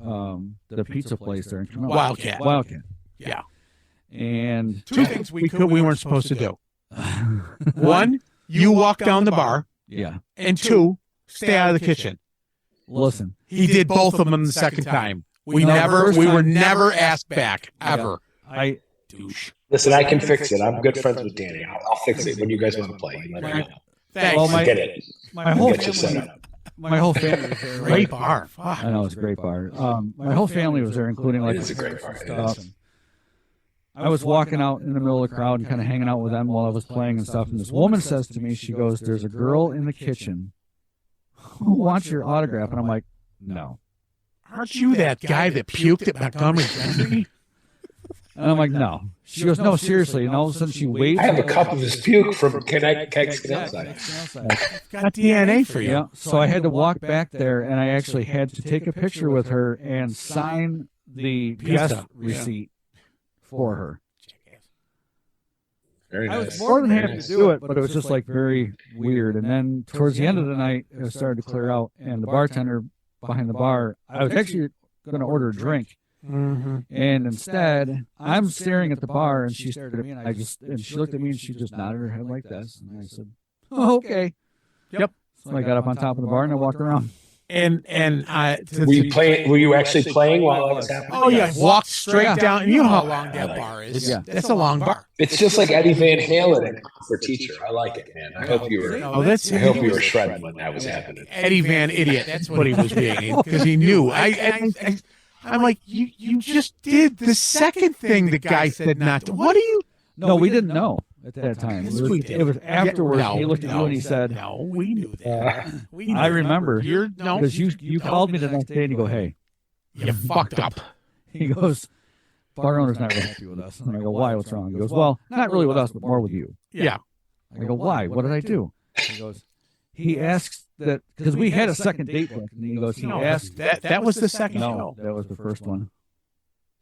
Speaker 3: the pizza place there in Camilla.
Speaker 2: Wildcat.
Speaker 3: Wildcat.
Speaker 2: Yeah.
Speaker 3: And
Speaker 2: Two things we weren't supposed to do. One, you walk down the bar,
Speaker 3: yeah,
Speaker 2: and two, stay out of the kitchen.
Speaker 3: listen,
Speaker 2: He did both of them the second time. We were never asked back ever.
Speaker 3: I
Speaker 2: Douche.
Speaker 6: Listen, I can fix it. I'm good friends with Danny. I'll fix it when you guys want to play. You let me know.
Speaker 2: Thanks.
Speaker 3: Well, my-
Speaker 6: Get it.
Speaker 3: my whole
Speaker 6: Get you set
Speaker 3: family,
Speaker 6: up.
Speaker 3: my whole family was there.
Speaker 2: Great bar. Fuck.
Speaker 3: I know it's a great bar. My whole family was there, including like
Speaker 6: It is a great bar. It
Speaker 3: stuff.
Speaker 6: is.
Speaker 3: I was walking out in the middle of the crowd and kind of hanging out with them while I was playing and stuff. And this woman says to me, she goes, "There's a girl in the kitchen who wants your autograph," and I'm like, "No."
Speaker 2: Aren't you that guy that puked at Montgomery Gentry?
Speaker 3: And I'm like, "No." She goes, "No, seriously." And all of a sudden, she waves.
Speaker 6: I have a cup of his puke from Kegs Canal side.
Speaker 2: Got DNA for you.
Speaker 3: Yeah. So I had to walk back there, and I actually had to take a picture with her and sign the guest receipt for her.
Speaker 6: Very
Speaker 3: I was
Speaker 6: nice.
Speaker 3: more than
Speaker 6: Very
Speaker 3: happy
Speaker 6: nice.
Speaker 3: to do it, but it was just like very weird. And then towards the end of the night, it started to clear out, and the bartender behind the bar, I was actually going to order a drink,
Speaker 2: Mm-hmm.
Speaker 3: and instead, I'm staring at the bar, and she stared at me, and she looked at me, and she just nodded her head like this, and I said, "Oh, okay."
Speaker 2: Yep.
Speaker 3: So I got up on top of the bar and I walked around.
Speaker 2: And I.
Speaker 6: Were you playing? Were you actually playing while that was happening?
Speaker 2: Oh yeah, walked straight
Speaker 3: Yeah.
Speaker 2: down. You know how long that bar is.
Speaker 3: Yeah.
Speaker 2: That's a long bar.
Speaker 6: It's just like Eddie Van Halen for Teacher. I like it, man. I hope you were.
Speaker 2: Oh, that's
Speaker 6: I hope you were shredding when that was happening.
Speaker 2: Eddie Van Idiot. That's what he was being because he knew. I'm like, you just did the second thing the guy said not to. What do you?
Speaker 3: No, we didn't know. at that time.
Speaker 2: Yes, we did.
Speaker 3: It was afterwards.
Speaker 2: No,
Speaker 3: he looked at you and he said,
Speaker 2: "No, we knew that. We
Speaker 3: I remember.
Speaker 2: You're no,
Speaker 3: because you called me the next day and you go, hey,
Speaker 2: you fucked up."
Speaker 3: he goes, bar owner's not really happy with us. And I go, why? What's wrong? He goes, well, not really with us, but more with you.
Speaker 2: Yeah.
Speaker 3: I go, why? What did I do? He goes, he asks that because we had a second date book, and he goes, he asked
Speaker 2: that was the second
Speaker 3: no,
Speaker 2: show.
Speaker 3: that was the first one.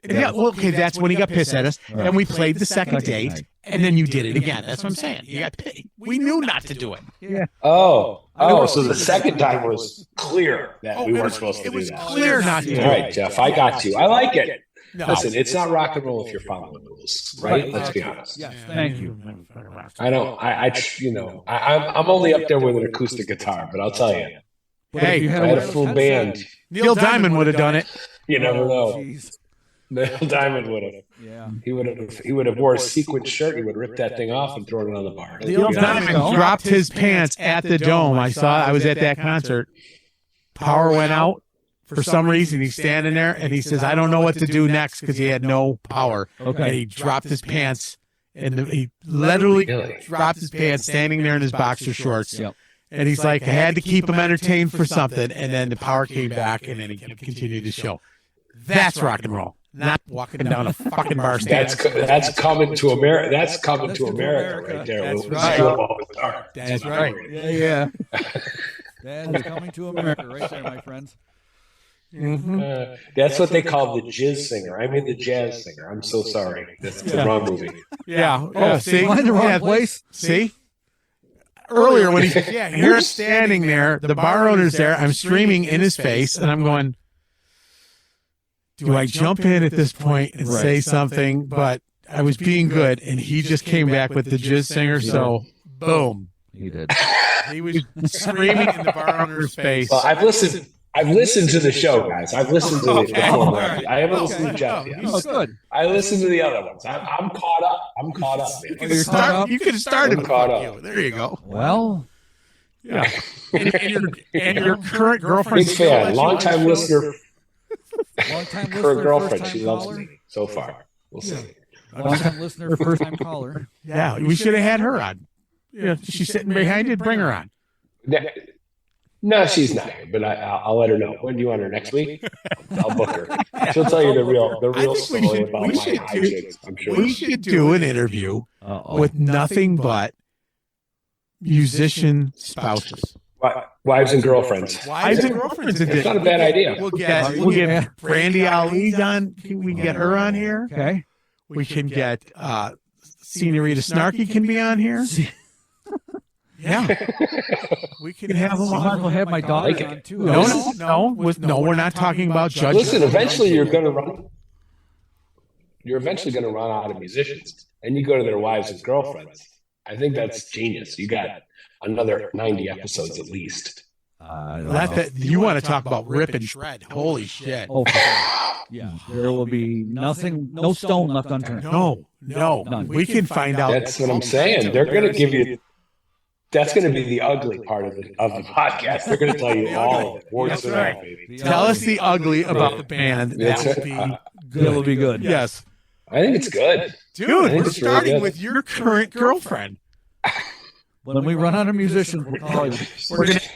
Speaker 2: Yeah, well, okay, that's when he got pissed at us,
Speaker 3: Right.
Speaker 2: and we played the second date,
Speaker 3: night.
Speaker 2: and then you did it again. That's what I'm saying. You got pissed. We knew not to do it.
Speaker 3: Yeah.
Speaker 6: So the second time was clear that we weren't supposed to
Speaker 2: It
Speaker 6: do
Speaker 2: was
Speaker 6: that.
Speaker 2: clear not to do
Speaker 6: All
Speaker 2: it.
Speaker 6: right, Jeff, I got you. I like it.
Speaker 2: No.
Speaker 6: Listen, it's not rock and roll if you're following the rules, right? Let's be honest.
Speaker 3: Yes, thank you.
Speaker 6: I don't. I'm only up there with an acoustic guitar, but I'll tell you,
Speaker 2: Hey,
Speaker 6: if I had a full band,
Speaker 2: Neil Diamond would have done it.
Speaker 6: you never know.
Speaker 3: Jeez.
Speaker 6: Neil Diamond would have.
Speaker 3: Yeah.
Speaker 6: He would have wore a sequin shirt. He would rip that thing off and throw it on the bar.
Speaker 2: Neil Diamond dropped his pants at the Dome. I was at that concert. Power went out. For some reason, he's standing there, and he says, I don't know what to do next because he had no power.
Speaker 3: Okay.
Speaker 2: And he dropped his pants, and he literally
Speaker 6: Really?
Speaker 2: dropped his pants standing there in his boxer shorts.
Speaker 3: Yep.
Speaker 2: And he's like, I had to keep him entertained for something, and then the power came back, and then he continued the show. That's rock and roll, not walking down a fucking bar stand.
Speaker 6: That's coming to America. That's coming to America right there.
Speaker 2: That's
Speaker 6: We'll
Speaker 2: right.
Speaker 6: show all the dark.
Speaker 2: That's right.
Speaker 3: Yeah. That is coming to America right there, my friends.
Speaker 6: That's what they call the jizz singer. I mean the jazz singer. I'm so sorry. That's the wrong movie.
Speaker 2: Yeah. See?
Speaker 3: Am I in the wrong
Speaker 2: Yeah,
Speaker 3: place?
Speaker 2: See? Earlier when he said, yeah, you're standing there, the bar owner's there, I'm screaming in his face, and I'm going, do I jump in at this point and say something? But I was being good, and he just came back with the jizz singer, so boom.
Speaker 3: He did.
Speaker 2: He was screaming in the bar owner's face.
Speaker 6: Well, I've listened to the show, guys. I've listened to the former. I haven't listened to Jeff yet.
Speaker 3: Oh, good.
Speaker 6: I listened to the other ones. I'm caught up. I'm caught up, man.
Speaker 2: You could have started
Speaker 6: I'm
Speaker 2: with
Speaker 6: caught
Speaker 2: fuck
Speaker 6: up.
Speaker 2: you. There you go.
Speaker 3: Well,
Speaker 2: Yeah. And your current girlfriend.
Speaker 6: Big fan, long-time listener,
Speaker 3: long-time
Speaker 6: her
Speaker 3: listener,
Speaker 6: girlfriend.
Speaker 3: first-time
Speaker 6: She loves
Speaker 3: caller.
Speaker 6: me so far. We'll see.
Speaker 3: Long-time listener, first-time caller.
Speaker 2: Yeah, we should have had her on. Yeah, she's sitting behind it. Bring her on.
Speaker 6: No, she's not here, but I'll let her know. When do you want her? Next week? I'll book her. She'll tell you the real story about my hijinks. I'm sure.
Speaker 2: We should do an interview with nothing but musician spouses.
Speaker 6: Wives and girlfriends.
Speaker 2: Wives and girlfriends.
Speaker 6: It's not a bad idea.
Speaker 2: We'll get Brandy Ali on. We can get her on here.
Speaker 3: Okay.
Speaker 2: We can get Senorita Snarky can be on here. Yeah. We can have them
Speaker 3: I might as
Speaker 2: on.
Speaker 3: well have my daughter
Speaker 6: Like it.
Speaker 3: on too.
Speaker 2: No, we're not talking about judges.
Speaker 6: Listen, eventually you're going to run. You're eventually going to run out of musicians, and you go to their wives and girlfriends. I think that's genius. You got another 90 episodes at least.
Speaker 2: You want to talk about rip and shred? Holy shit!
Speaker 3: Oh, for sure. Yeah. There will be nothing, no stone left unturned.
Speaker 2: No.
Speaker 3: None.
Speaker 2: We can find out.
Speaker 6: That's what I'm saying. They're going to give you. That's going to be the ugly part of the podcast. They're going to tell you all of it. Words
Speaker 2: That's
Speaker 6: and
Speaker 2: right.
Speaker 6: all, baby.
Speaker 2: Tell us the ugly about the band.
Speaker 6: That's
Speaker 2: That would
Speaker 6: it.
Speaker 2: be
Speaker 3: That will be good.
Speaker 2: yes,
Speaker 6: I think it's good.
Speaker 2: dude.
Speaker 6: think
Speaker 2: We're
Speaker 6: it's really
Speaker 2: starting
Speaker 6: good.
Speaker 2: with your current girlfriend.
Speaker 3: When we run out of musicians, we'll call you.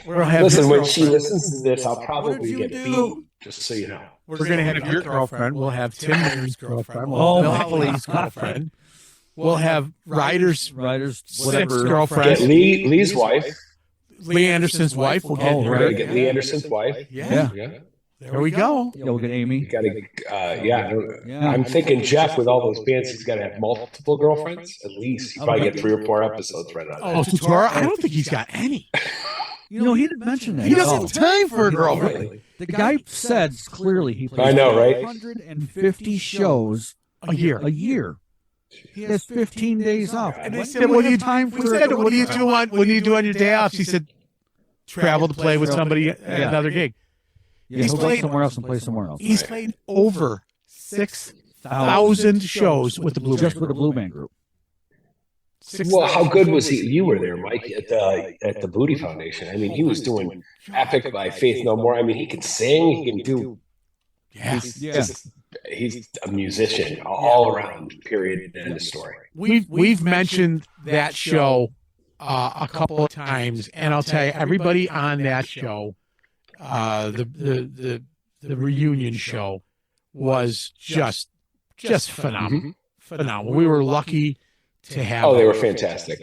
Speaker 2: We'll have
Speaker 6: Listen,
Speaker 2: his
Speaker 6: when she
Speaker 2: girlfriend.
Speaker 6: listens to this, I'll probably get beat. Just so you know.
Speaker 2: We're gonna have your girlfriend. We'll have Tim Mears' girlfriend. We'll
Speaker 3: Oh,
Speaker 2: have Bill Haley's girlfriend. We'll have Ryder's
Speaker 3: Writers,
Speaker 2: sixth
Speaker 3: whatever.
Speaker 2: girlfriend.
Speaker 6: Get Lee's wife.
Speaker 2: Lee Anderson's wife. We'll get
Speaker 3: Oh,
Speaker 6: We're
Speaker 2: her.
Speaker 6: going to get Lee Anderson's wife.
Speaker 2: Yeah.
Speaker 6: Yeah.
Speaker 2: There we go.
Speaker 3: Yeah, we'll get Amy.
Speaker 6: You got to,
Speaker 3: Yeah.
Speaker 6: I'm thinking Jeff, with all those bands, he's got to have multiple girlfriends. At least you probably get 3 or 4 episodes right on
Speaker 2: Oh,
Speaker 6: that.
Speaker 2: Tutora? I don't think he's got any.
Speaker 3: You know, he didn't mention that.
Speaker 2: He doesn't
Speaker 3: at all.
Speaker 2: have time for a girlfriend.
Speaker 6: Really?
Speaker 3: The guy said clearly he plays
Speaker 6: I know, right?
Speaker 3: 150 shows
Speaker 2: A year.
Speaker 3: a year. He has 15 days off.
Speaker 2: And they
Speaker 3: When
Speaker 2: said,
Speaker 3: do we
Speaker 2: "What do
Speaker 3: have
Speaker 2: you
Speaker 3: time
Speaker 2: We
Speaker 3: for
Speaker 2: said, "What do you do on your day off?" She said, "Travel to play with somebody at another gig."
Speaker 3: Yeah,
Speaker 2: He's
Speaker 3: he'll go
Speaker 2: played-
Speaker 3: somewhere else and play somewhere else.
Speaker 2: He's played over 6,000 shows with the Blue
Speaker 3: Just
Speaker 2: Band.
Speaker 3: with the Blue Band group.
Speaker 6: Well, how good was he? You were there, Mike, at the Booty Foundation. I mean, he was doing Epic by Faith No More. I mean, he can sing, he can do.
Speaker 2: Yeah.
Speaker 6: He's a musician all around. Period. End of story.
Speaker 2: we've mentioned that show a couple of times, and I'll tell you, everybody on that show, the reunion show, was just phenomenal. Phenomenal. We were lucky to have.
Speaker 6: Oh, they were fantastic.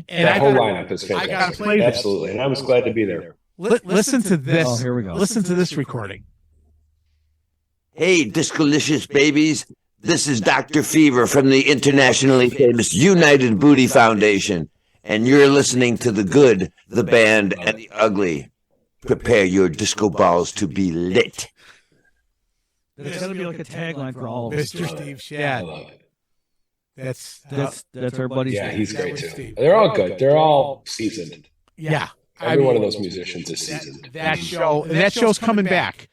Speaker 2: And
Speaker 6: that whole lineup is fantastic.
Speaker 2: I gotta play this.
Speaker 6: Absolutely, and I was glad to be there.
Speaker 2: Listen to this.
Speaker 3: Oh, here we go.
Speaker 2: Listen to this recording.
Speaker 7: Hey, Discolicious babies. This is Dr. Fever from the internationally famous United Booty Foundation, and you're listening to The Good, The Band, and The Ugly. Prepare your disco balls to be lit.
Speaker 3: There's got to be like a tagline for all of us.
Speaker 2: Mr. Steve Shad. That's
Speaker 3: our buddy.
Speaker 6: Yeah,
Speaker 3: Steve.
Speaker 6: he's great too. They're all good. They're all seasoned.
Speaker 2: Yeah.
Speaker 6: Every one of those musicians is seasoned.
Speaker 2: That show's coming back.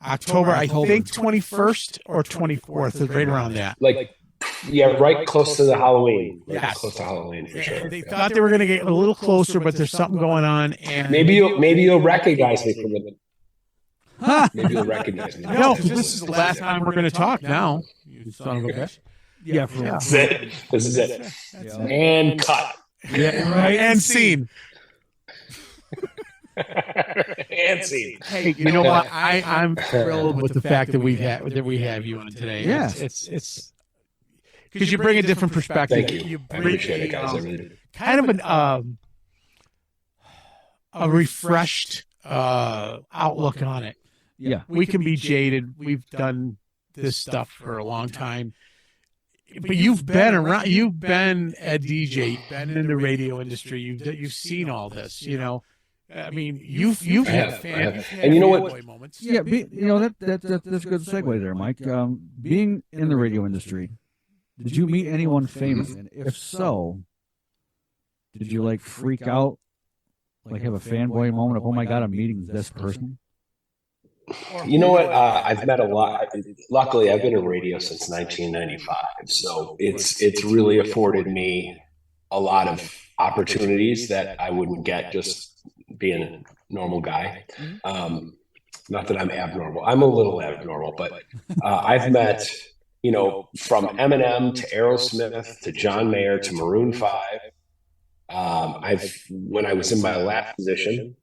Speaker 2: October, I think 21st or 24th, is right around that.
Speaker 6: Like, yeah, right close to the Halloween. Right
Speaker 2: Yes.
Speaker 6: close to Halloween for sure.
Speaker 2: They thought they were going to get a little closer, but there's something going on. And
Speaker 6: Maybe you'll recognize me from the. Maybe you'll recognize me.
Speaker 2: no, this is the last time we're going to talk now. You son of a bitch.
Speaker 3: Yeah, for real.
Speaker 6: This is it. This is it. And cut.
Speaker 2: Yeah, right. And scene.
Speaker 6: And scene.
Speaker 2: Hey, you know what? I'm thrilled with the fact that we have you on today.
Speaker 3: Yeah.
Speaker 2: It's because you bring a different perspective.
Speaker 6: Thank you. I
Speaker 2: bring
Speaker 6: appreciate it, guys. I really do.
Speaker 2: kind of a refreshed outlook on it.
Speaker 3: Yeah.
Speaker 2: We can be jaded. We've done this stuff for a long time. But you've been around. You've been a DJ. You've been in the radio industry. You've seen all this. You know, I mean, you've had fans.
Speaker 6: And you know what?
Speaker 2: Moments.
Speaker 3: Yeah, that's a good segue there, Mike. Being in the radio industry, did you meet anyone famous? And if so, did you like freak out, like have a fanboy moment of, oh my God, I'm meeting this person?
Speaker 6: You know what? I've met a lot. Luckily, I've been in radio since 1995, so it's really afforded me a lot of opportunities that I wouldn't get just being a normal guy. Not that I'm abnormal. I'm a little abnormal, but I've met, from Eminem to Aerosmith to John Mayer to Maroon 5. When I was in my last position,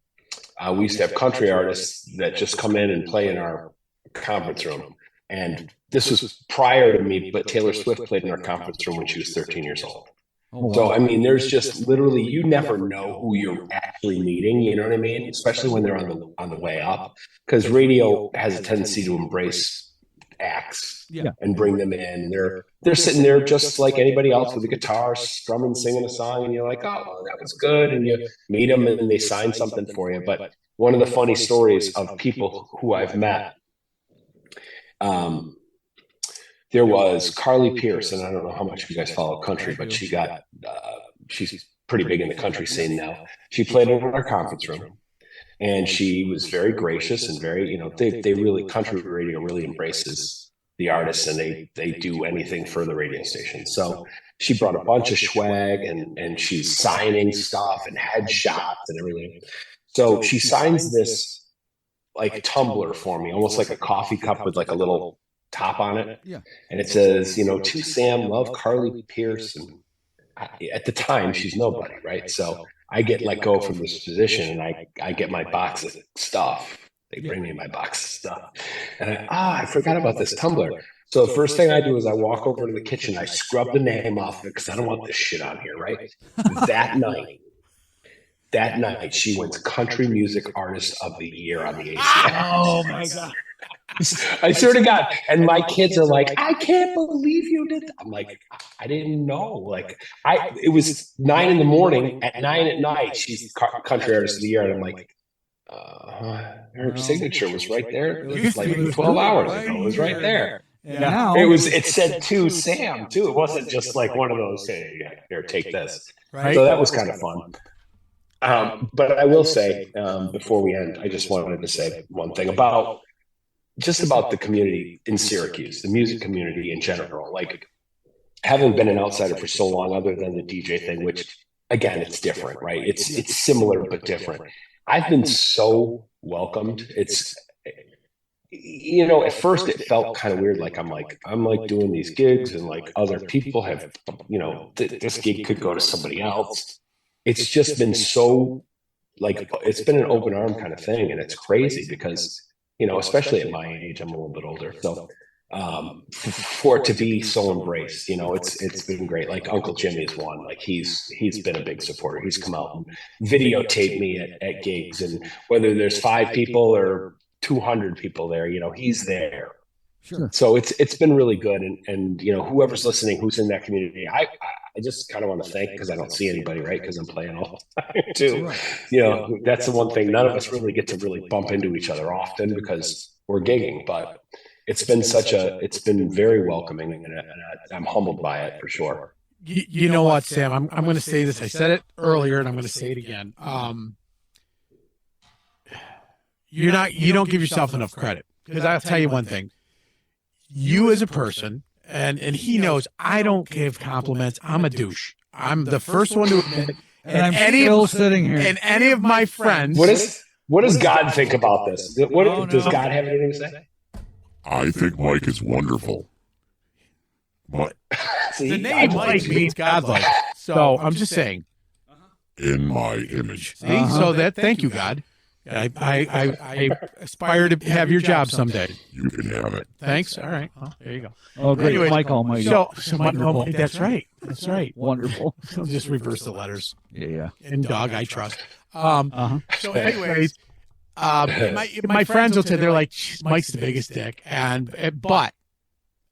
Speaker 6: we used to have country artists that just come in and play in our conference room. And this was prior to me, but Taylor Swift played in our conference room when she was 13 years old.
Speaker 3: Oh, wow.
Speaker 6: So, I mean, there's just literally, you never know who you're actually meeting, you know what I mean? Especially when they're on the way up, because radio has a tendency to embrace acts and bring them in. They're sitting there just like anybody else with a guitar, strumming, singing a song, and you're like, oh, that was good. And you meet them and they sign something for you. But one of the funny stories of people who I've met, there was Carly Pierce, and I don't know how much you guys follow country, but she's pretty big in the country scene now. She played in our conference room, and she was very gracious and very, they really, country radio really embraces the artists, and they do anything for the radio station. So she brought a bunch of swag, and she's signing stuff and headshots and everything. So she signs this like tumbler for me, almost like a coffee cup with like a little top on it.
Speaker 3: Yeah.
Speaker 6: And it says, to Sam, love Carly Pierce. And at the time, she's nobody, right? So I get let go from this position, and I get my box of stuff. They bring me my box of stuff. And I forgot about this tumbler. So the first thing I do is I walk over to the kitchen. I scrub the name off of it because I don't want this shit on here, right? That night, she wins Country Music Artist of the Year on the ACM.
Speaker 2: Oh my God.
Speaker 6: I swear to God. And my kids are like, I can't believe you did that. I'm like, I didn't know. Like, it was 9 a.m. At 9 p.m, she's Country Artist of the Year. And I'm like, her signature was right there. It was like 12 hours ago. It was right there.
Speaker 3: Now
Speaker 6: It said to Sam too. It wasn't just like one of those, hey, here, take this.
Speaker 2: Right.
Speaker 6: So that was kind of fun. But I will say, before we end, I just wanted to say one thing about the community in Syracuse, the music community in general. Like, having been an outsider for so long, other than the DJ thing, which again, it's different, right? It's similar but different. I've been so welcomed. at first it felt kind of weird. Like I'm like doing these gigs and like other people have, this gig could go to somebody else. It's just been so like, it's been an open arm kind of thing. And it's crazy because, especially at my age, I'm a little bit older. So, for it to be so embraced, it's been great. Like Uncle Jimmy is one, like he's been a big supporter. He's come out and videotaped me at gigs, and whether there's 5 people or 200 people there, he's there.
Speaker 3: Sure.
Speaker 6: So it's been really good. And whoever's listening, who's in that community, I just kind of want to thank, because I don't see anybody, right? Because I'm playing all the time too. Right. That's the one thing. None of us really get to really bump into each other often because we're gigging, but it's been very welcoming, and I'm humbled by it for sure.
Speaker 2: You know what, Sam? I'm going to say this. I said it earlier, and I'm going to say it again. You don't give yourself enough credit, because I'll tell you one thing. You as a person, and he knows, I don't give compliments. I'm a douche. I'm the first one to admit it.
Speaker 3: And I'm still sitting here.
Speaker 2: And any of my friends.
Speaker 6: What does God think about this? Does God have anything to say?
Speaker 5: I think Mike is wonderful. But
Speaker 2: the name Mike means godlike. So I'm just saying.
Speaker 5: In my image.
Speaker 2: See, so thank you, God. I aspire to have your job someday.
Speaker 5: You can have it.
Speaker 2: Thanks. All right. Well, there you go.
Speaker 3: Oh, great.
Speaker 2: Anyways,
Speaker 3: Mike Almighty.
Speaker 2: So that's right. That's right.
Speaker 3: Wonderful.
Speaker 2: I'll just reverse the letters.
Speaker 3: Yeah.
Speaker 2: And dog, I trust. So anyways, my friends will say, they're like, Mike's the biggest dick. But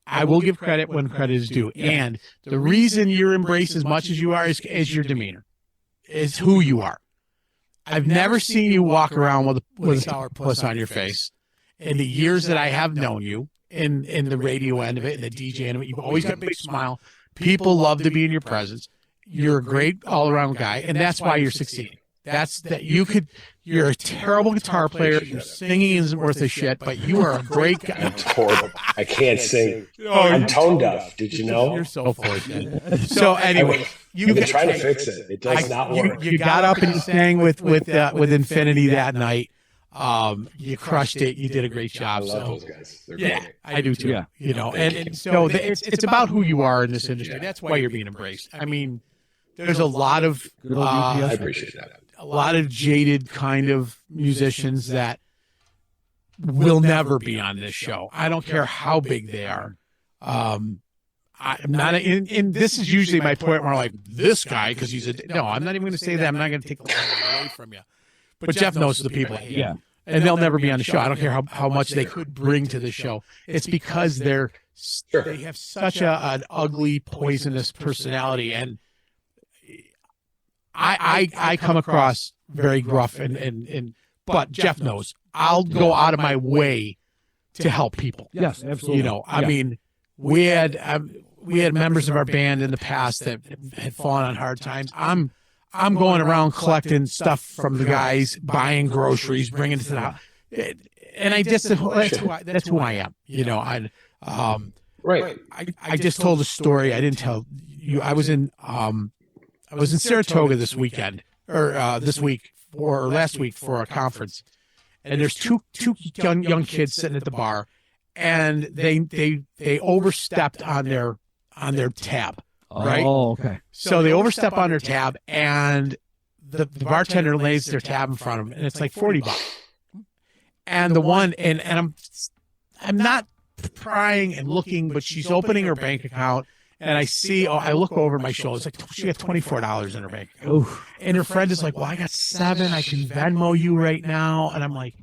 Speaker 2: I will give credit when credit is due. And the reason you're embraced as much as you are is your demeanor, is who you are. I've never seen you walk around with a sour puss on your face. In the years that I have known you, in the radio end of it, and the DJ end of it, you've always got a big smile. People love to be in your presence. You're a great all-around guy, and that's why you're succeeding. You're a terrible guitar player. Your singing isn't worth a shit, but you are a great guy.
Speaker 6: It's horrible. I can't sing. I'm tone deaf. Did you know?
Speaker 2: You're so full of shit. So anyway,
Speaker 6: you've been trying to fix it. It does not work.
Speaker 2: You got up and you sang with Infinity that night. You crushed it. You did a great job.
Speaker 6: I love those guys. They're
Speaker 2: great. I do too.
Speaker 3: Yeah.
Speaker 2: And so it's about who you are in this industry. That's why you're being embraced. I mean, there's a lot of
Speaker 6: I appreciate that.
Speaker 2: A lot of jaded kind of musicians that will never be on this show. I don't care how big they are. I'm not in this is usually my point where I'm like, this guy, because no, I'm not even going to say that. I'm not going to take the line away from you. But Jeff knows the people.
Speaker 3: Yeah.
Speaker 2: And they'll never be on the show. I don't care how much they could bring to the show. It's because they have such an ugly, poisonous personality. And I come across very gruff but Jeff knows I'll go out of my way to help people.
Speaker 3: Yes, absolutely.
Speaker 2: I mean, we had members of our band in the past that had fallen on hard times. I'm going around collecting stuff from the guys, buying groceries, bringing it to the house. And that's who I am.
Speaker 6: Right.
Speaker 2: I just told a story. I didn't tell you. I was in Saratoga this weekend, or last week for a conference, and there's two young kids sitting at the bar, and they overstepped on their tab. Right?
Speaker 3: Oh, okay.
Speaker 2: So they overstep on their tab, and the bartender lays their tab in front of them, and it's like $40. And the one, and I'm not prying and looking, but she's opening her bank account. And I look over my shoulder. It's like she got $24 in her bank account.
Speaker 3: Oof.
Speaker 2: And her friend is like, well, I got $7. I can Venmo you right now. And I'm like,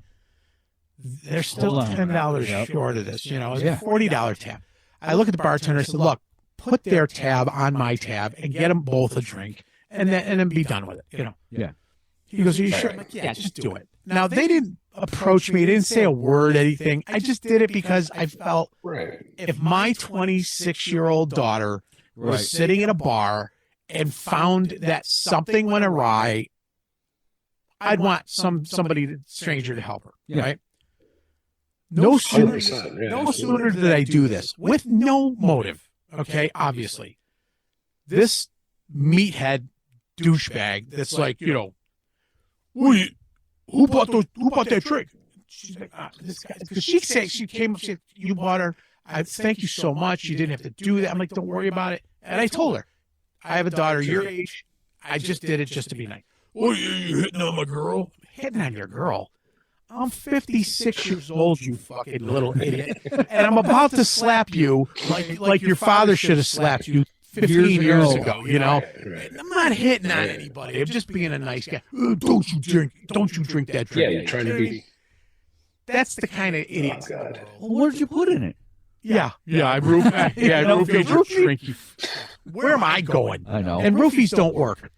Speaker 2: they're still $10 short of this. It's a $40 tab. I look at the bartender. I said, look, put their tab on my tab and get them both a drink and then be done with it.
Speaker 3: Yeah.
Speaker 2: He goes, are you sure? I'm like, yeah, just do it. Now, they didn't approach me. They didn't say a word, anything. I just did it because I felt if my 26-year-old daughter was sitting in a bar and found that something went awry, I'd want somebody stranger to help her, right? No sooner did I do this with no motive, okay, obviously. This meathead douchebag that's like, who bought that drink? she's like, this guy, because she came up, she said, you bought her. I thank you so much. You didn't have to do that. I'm like, don't worry about it. And I told her, I have a daughter your age. I just did it just to be nice. Well, you hitting on my girl? Hitting on your girl? I'm 56 years old, you fucking little idiot. And I'm about to slap you like your father should have slapped you 15 years ago, you know? I'm not hitting on anybody. I'm just being a nice guy. Don't you drink that drink.
Speaker 6: Yeah, you're trying to be.
Speaker 2: That's the kind of idiot.
Speaker 6: Oh, God.
Speaker 3: Well, what did you put in it?
Speaker 2: Yeah, I roofied your drink. Where am I going?
Speaker 3: I know.
Speaker 2: And roofies don't work.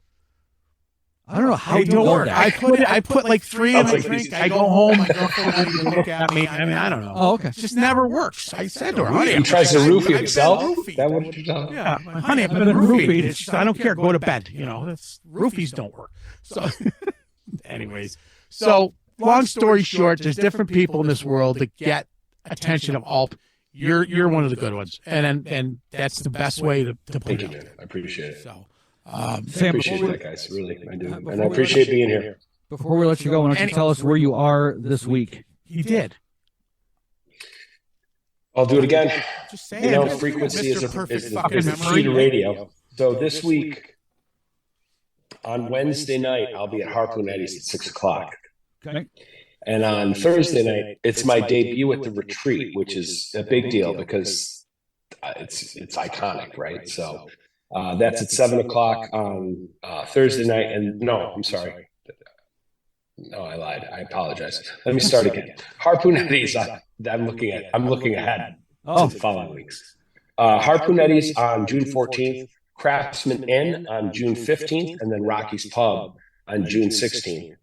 Speaker 3: I don't know how
Speaker 2: They
Speaker 3: you
Speaker 2: don't
Speaker 3: know
Speaker 2: work.
Speaker 3: that.
Speaker 2: I put like 3 in my drink. I go home. My girlfriend doesn't even look at me. I mean, I don't know.
Speaker 3: Oh, okay.
Speaker 2: It just never works. I said to her, honey,
Speaker 6: He tries to roofie
Speaker 2: I've
Speaker 6: himself.
Speaker 2: been roofied.
Speaker 6: That what you're telling?
Speaker 2: Yeah, honey, I've been roofied. It's just, I don't care. Go to bed. You know, roofies don't work. So, anyways, so long story short, there's different people in this world that get attention of all. You're one of the good ones, and that's the best way to put
Speaker 6: Thank you,
Speaker 2: it.
Speaker 6: man. I appreciate it.
Speaker 2: So,
Speaker 6: I
Speaker 3: Sam,
Speaker 6: appreciate that, guys. Really, I do. And I appreciate being here.
Speaker 3: before we let you go, why don't you tell us where you are this week?
Speaker 2: he did.
Speaker 6: I'll do it again.
Speaker 2: Just say
Speaker 6: You know,
Speaker 2: it.
Speaker 6: frequency
Speaker 2: Mr.
Speaker 6: is
Speaker 2: Perfect
Speaker 6: the
Speaker 2: fucking
Speaker 6: key
Speaker 2: memory.
Speaker 6: to radio. So this week, on Wednesday night, I'll be at Harpoon Eddie's at 6 o'clock.
Speaker 3: Okay.
Speaker 6: And on Thursday night, it's my debut at the retreat, which is a big deal because it's iconic, right? So that's at 7 o'clock on Thursday night. And no, I'm sorry. No, I lied. I apologize. Let me start again. Harpoon Eddie's. I'm looking ahead to the following weeks. Harpoon Eddie's on June 14th, Craftsman Inn on June 15th, and then Rocky's Pub on June 16th.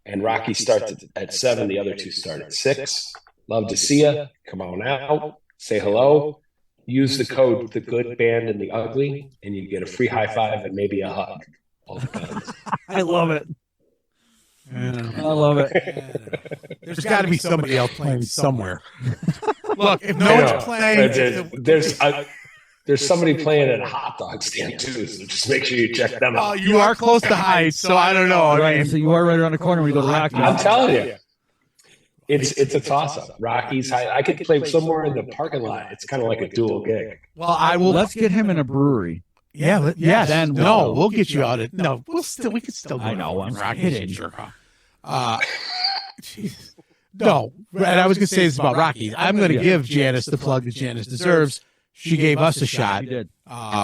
Speaker 6: And Rocky starts at 7. The other two start at 6. Love to see you. Come on out. Say hello. Use the code The Good Band and the Ugly, and you get a free high five and maybe a hug. All depends.
Speaker 3: I love it. I love it.
Speaker 2: There's got to be somebody else playing somewhere. Look, if no one's playing,
Speaker 6: there's somebody playing at a hot dog stand too. So just make sure you check them out.
Speaker 2: you are close to Hyde, so I don't know.
Speaker 3: Right, so you are right around the corner when you go to Rocky.
Speaker 6: I'm telling you, it's a toss up. Rockies. I could play somewhere in the parking lot. It's kind of like a dual gig.
Speaker 2: Well, I will.
Speaker 3: Let's get him in a brewery.
Speaker 2: Yeah. Yes.
Speaker 3: Then
Speaker 2: No, we'll get you out. No, we could still.
Speaker 3: I know, I'm
Speaker 2: Rocky
Speaker 3: kidding.
Speaker 2: Sure. Jesus. No, and I was going to say this about Rocky. I'm going to give Janice the plug that Janice deserves. She gave us a shot.
Speaker 3: He did.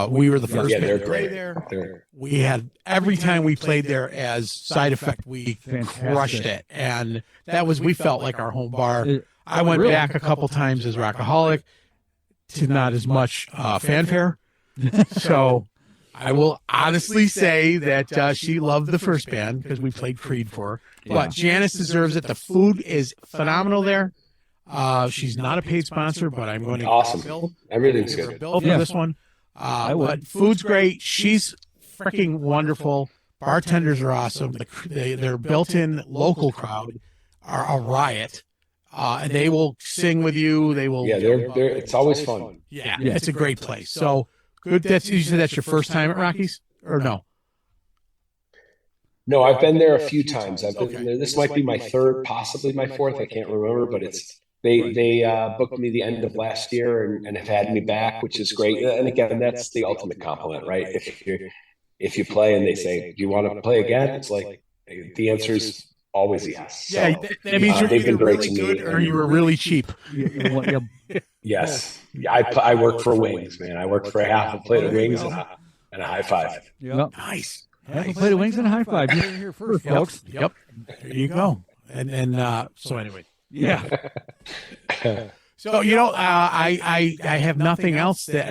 Speaker 2: We were the first
Speaker 6: Yeah, they're
Speaker 2: band to play
Speaker 6: great.
Speaker 2: there. We had every time we played there as side effect, we crushed it, and that was we felt like our home bar. I went back a couple times as Rockaholic to not as much fanfare. So I will honestly say that she loved the first band because we played Creed for her. But Janice deserves it. The food is phenomenal there. She's not a paid sponsor, but I'm going to
Speaker 6: Awesome.
Speaker 2: give her a bill.
Speaker 6: Everything's
Speaker 2: Give her a
Speaker 6: good.
Speaker 2: bill for
Speaker 3: Yeah.
Speaker 2: this one.
Speaker 3: I would.
Speaker 2: But food's great. She's freaking wonderful. Bartenders are awesome. Their built-in local crowd are a riot. And they will sing with you. They will.
Speaker 6: Yeah, they're. It's always fun.
Speaker 2: Yeah, it's a great place. So good. You said that's your first time at Rockies, or no?
Speaker 6: No, I've been there a few times. I've been there. This might be my third, possibly my fourth. I can't remember, but they booked me the end of last year and have had me back, which is great. And again, that's the ultimate compliment, right? If you play and they say, "Do you want to play again?" It's like the answer is always yes. So,
Speaker 2: Yeah, that means you're
Speaker 6: they've
Speaker 2: either
Speaker 6: been great
Speaker 2: really
Speaker 6: to me.
Speaker 2: good or you were really cheap.
Speaker 6: Yes, I work for Wings, man. I work for a half a plate of wings and a high five.
Speaker 3: Yep.
Speaker 2: Nice.
Speaker 3: Have a plate of wings and a high five. You're here first, folks.
Speaker 2: Yep. There you go. And so anyway.
Speaker 3: Yeah.
Speaker 2: So I have nothing else that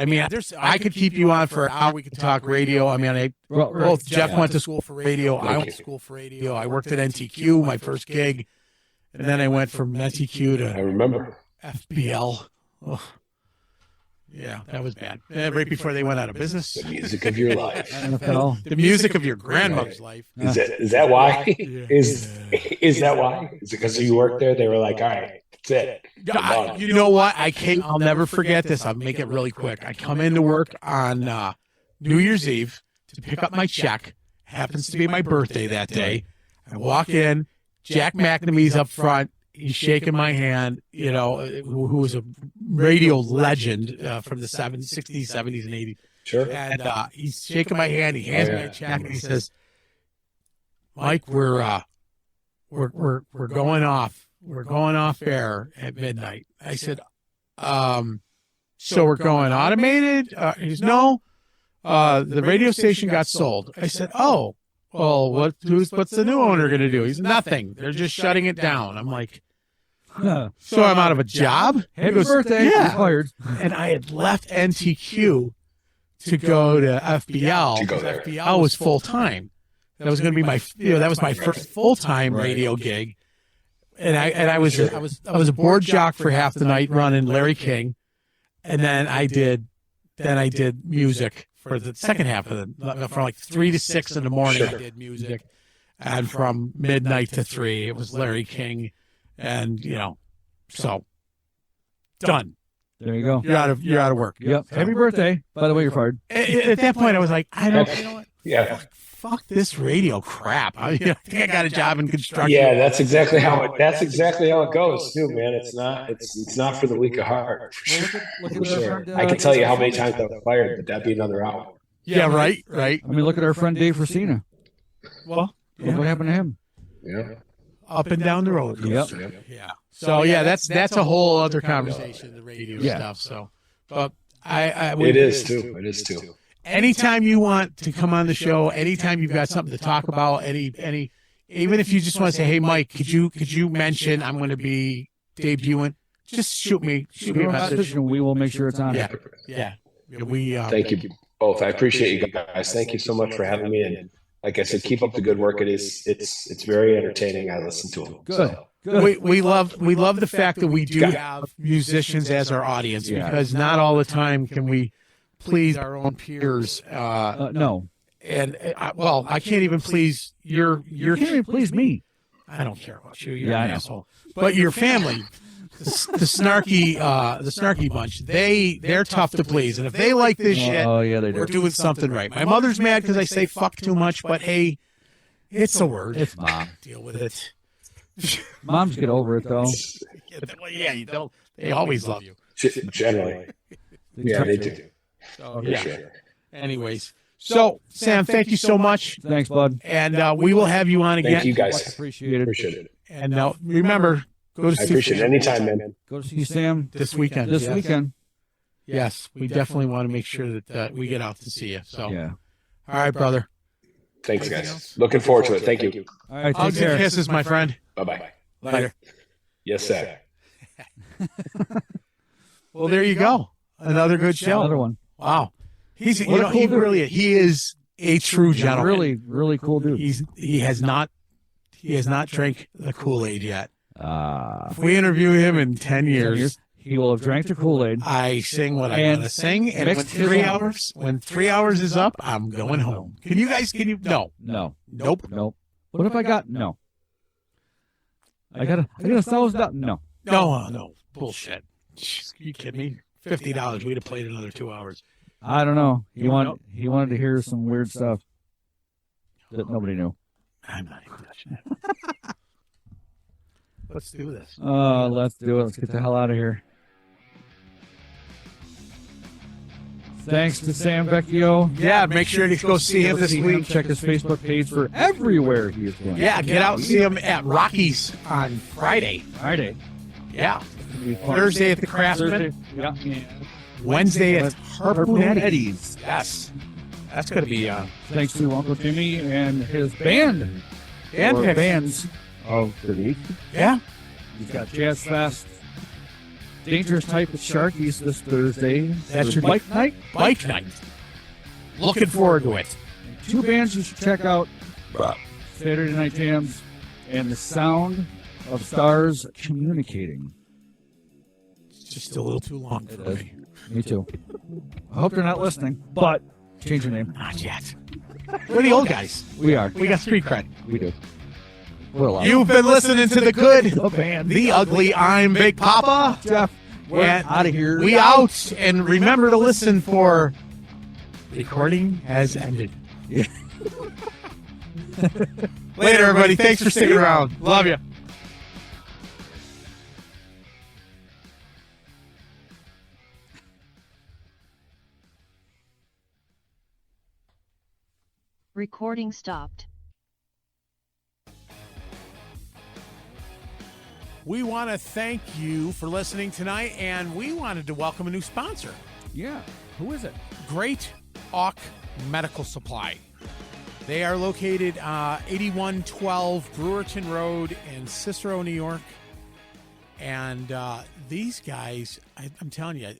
Speaker 2: I could keep you on for an hour. We could talk radio. I mean, both Jeff went to school for radio. I went to school for radio. I worked at NTQ, my first gig, and then I went from NTQ
Speaker 6: I
Speaker 2: to
Speaker 6: remember.
Speaker 2: FBL. Ugh. Yeah, that was bad. Right before they went out of business.
Speaker 6: The music of your life.
Speaker 3: NFL.
Speaker 2: The music of your grandmother's life.
Speaker 6: Is that why? Is that why? Is it because you worked there? They were like, all right, that's it.
Speaker 2: You know what? I'll never forget this. I'll make it really quick. I come into work on New Year's Eve to pick up my check. Happens to be my birthday that day. I walk in. Jack McNamee's up front. He's shaking my hand, who was a radio legend from the 60s, 70s, and 80s.
Speaker 6: Sure.
Speaker 2: And he's shaking my hand. He hands me a check, and he says, "Mike, we're going off. We're going off air at midnight." I said, "So we're going automated?" He goes, "No, the radio station got sold." I said, "Oh, well, what's the new owner going to do?" He said, "Nothing. They're just shutting it down." I'm like, "So I'm out of a job?"
Speaker 3: Happy birthday.
Speaker 2: "Yeah."
Speaker 3: You're fired.
Speaker 2: And I had left NTQ to go to FBL.
Speaker 6: To go there.
Speaker 2: FBL was full time. That was going to be that was my first full time radio gig. And I was a board jock for half the night running Larry King, and then I did music for the second half of from like 3 to 6 in the morning. I did music, and from midnight to 3 it was Larry King, and so done.
Speaker 3: There you go.
Speaker 2: You're out of work.
Speaker 3: Yep. Happy birthday. By the way, you're fired.
Speaker 2: At that point, I was like, you know what?
Speaker 6: Yeah.
Speaker 2: Fuck this radio crap. I think I got a job in construction.
Speaker 6: Yeah, that's exactly how it goes too, man. It's not for the weak of heart. For sure. For sure. I can tell you how many times I was fired, but that'd be another hour.
Speaker 2: Yeah, right.
Speaker 3: I mean, look at our friend Dave Racina.
Speaker 2: Well,
Speaker 3: Look what happened to him.
Speaker 6: Yeah.
Speaker 2: Up and down the road.
Speaker 3: Yep.
Speaker 2: Yeah. So yeah, that's a whole other conversation, the radio stuff. So, but
Speaker 6: It is too.
Speaker 2: Anytime you want to come on the show, anytime you've got something to talk about, even if you just want to say, "Hey, Mike, could you mention I'm going to be debuting?" Just shoot me a message,
Speaker 3: and we will make sure it's on.
Speaker 2: Yeah. We
Speaker 6: Thank you both. I appreciate you guys. Thank you so much for having me. And like I said, keep up the good work. It's very entertaining. I listen to them.
Speaker 3: Good.
Speaker 6: So.
Speaker 3: Good.
Speaker 2: We love the fact that we do have musicians as our audience, because not all the time can we please our own peers.
Speaker 3: No.
Speaker 2: And I can't even please your.
Speaker 3: You can't even please me.
Speaker 2: I don't care about you. You're
Speaker 3: Yeah,
Speaker 2: an
Speaker 3: I know.
Speaker 2: asshole. But your family, the snarky bunch, they're tough to please. And if they like this shit,
Speaker 3: they
Speaker 2: we're
Speaker 3: do.
Speaker 2: doing something right. My mother's mad because I say fuck too much, but hey, it's a word.
Speaker 3: It's mom.
Speaker 2: Deal with it.
Speaker 3: Moms get over it though.
Speaker 2: Yeah, you don't. They always love you.
Speaker 6: Generally. Yeah, they do.
Speaker 2: So,
Speaker 6: For sure.
Speaker 2: Anyways, so Sam, thank you so much,
Speaker 3: Thanks, bud.
Speaker 2: and we will have you on again.
Speaker 6: Thank you guys.
Speaker 3: Appreciate it.
Speaker 6: Appreciate it.
Speaker 2: And remember, go to
Speaker 6: I
Speaker 2: see
Speaker 6: appreciate it.
Speaker 2: Sam
Speaker 6: Anytime, man.
Speaker 3: Go to see Sam
Speaker 2: this weekend.
Speaker 3: this
Speaker 2: Yes.
Speaker 3: weekend.
Speaker 2: Yes, we definitely want to make sure that we get out to see you. So,
Speaker 3: Yeah.
Speaker 2: all right, brother.
Speaker 6: Thanks, guys. Looking forward to it. Thank you.
Speaker 3: All right. Take
Speaker 2: Hugs and
Speaker 3: care.
Speaker 2: kisses, my friend.
Speaker 6: Bye-bye.
Speaker 2: Later.
Speaker 6: Yes, sir.
Speaker 2: Well, there you go. Another good show.
Speaker 3: Another one.
Speaker 2: Wow. He's
Speaker 3: What a cool
Speaker 2: he
Speaker 3: dude.
Speaker 2: really he is a true gentleman.
Speaker 3: Really, really cool dude.
Speaker 2: He has not drank the Kool-Aid yet.
Speaker 3: If
Speaker 2: If we interview him in 10 years,
Speaker 3: he will have drank the Kool-Aid.
Speaker 2: I sing what I
Speaker 3: And
Speaker 2: want to sing, and
Speaker 3: mixed his
Speaker 2: when 3 hours is up, I'm going home. Can you no.
Speaker 3: No.
Speaker 2: Nope.
Speaker 3: Nope. What if I got no? I got a $1,000. No.
Speaker 2: No. Bullshit. You kidding me? $50. We'd have played another 2 hours.
Speaker 3: I don't know. He wanted to hear some weird stuff that nobody knew.
Speaker 2: I'm not even touching it. Let's do this.
Speaker 3: Let's do it. Let's get the hell out of here. Thanks to Sam Vecchio.
Speaker 2: Yeah, make sure to go see him this week.
Speaker 3: Check his Facebook page for everywhere he is going.
Speaker 2: Yeah, get out and see him at Rocky's on Friday.
Speaker 3: Friday.
Speaker 2: Yeah.
Speaker 3: It'll be fun.
Speaker 2: Thursday at the Craftsman.
Speaker 3: Thursday. Yeah.
Speaker 2: Wednesday at
Speaker 3: Harpoon Eddie's.
Speaker 2: Yes. That's going to be
Speaker 3: Thanks to Uncle Jimmy and his band.
Speaker 2: band
Speaker 3: Or
Speaker 2: picks.
Speaker 3: bands of the week.
Speaker 2: Yeah.
Speaker 3: He's got Jazz Fest, Dangerous Type at Sharky's this Thursday.
Speaker 2: That should be
Speaker 3: Bike Night.
Speaker 2: Bike night. Looking forward to it.
Speaker 3: 2 bands you should check out: Saturday Night Jams and The Sound of Stars Communicating.
Speaker 2: It's just a little too long for me.
Speaker 3: Me too. I hope they're not listening, but change your name.
Speaker 2: Not yet. We're the old guys.
Speaker 3: We are.
Speaker 2: We got street cred.
Speaker 3: We do. We're alive.
Speaker 2: You've been listening to the good,
Speaker 3: The band.
Speaker 2: the ugly. I'm Big Papa.
Speaker 3: Jeff. We're
Speaker 2: And
Speaker 3: out of here.
Speaker 2: We out. And remember to listen for recording has ended.
Speaker 3: Yeah.
Speaker 2: Later, everybody. Thanks for sticking around. Love you.
Speaker 8: Recording stopped.
Speaker 2: We want to thank you for listening tonight, and we wanted to welcome a new sponsor.
Speaker 3: Yeah. Who is it?
Speaker 2: Great Auk Medical Supply. They are located 8112 Brewerton Road in Cicero, New York. And these guys, I'm telling you,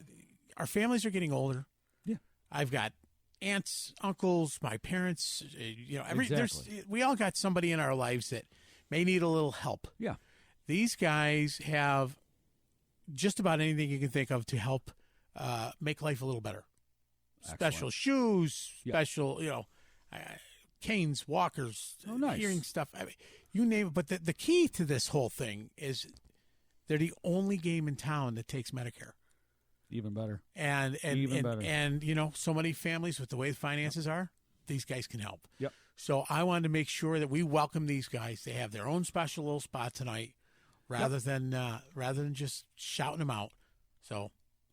Speaker 2: our families are getting older.
Speaker 3: Yeah.
Speaker 2: I've got aunts, uncles, my parents,
Speaker 3: Exactly.
Speaker 2: we all got somebody in our lives that may need a little help.
Speaker 3: Yeah.
Speaker 2: These guys have just about anything you can think of to help make life a little better.
Speaker 3: Excellent.
Speaker 2: Special shoes,
Speaker 3: Yeah.
Speaker 2: special, canes, walkers,
Speaker 3: Oh, nice.
Speaker 2: hearing stuff. I mean, you name it. But the key to this whole thing is they're the only game in town that takes Medicare.
Speaker 3: Even better.
Speaker 2: And
Speaker 3: Even better.
Speaker 2: And so many families with the way the finances are, these guys can help.
Speaker 3: Yep.
Speaker 2: So I wanted to make sure that we welcome these guys. They have their own special little spot tonight, rather than just shouting them out. So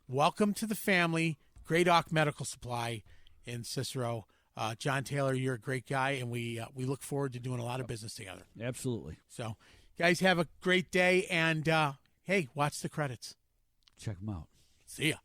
Speaker 2: welcome to the family, Great Auk Medical Supply in Cicero. John Taylor, you're a great guy, and we look forward to doing a lot of business together.
Speaker 3: Absolutely.
Speaker 2: So, guys, have a great day, and hey, watch the credits.
Speaker 3: Check them out.
Speaker 2: See ya.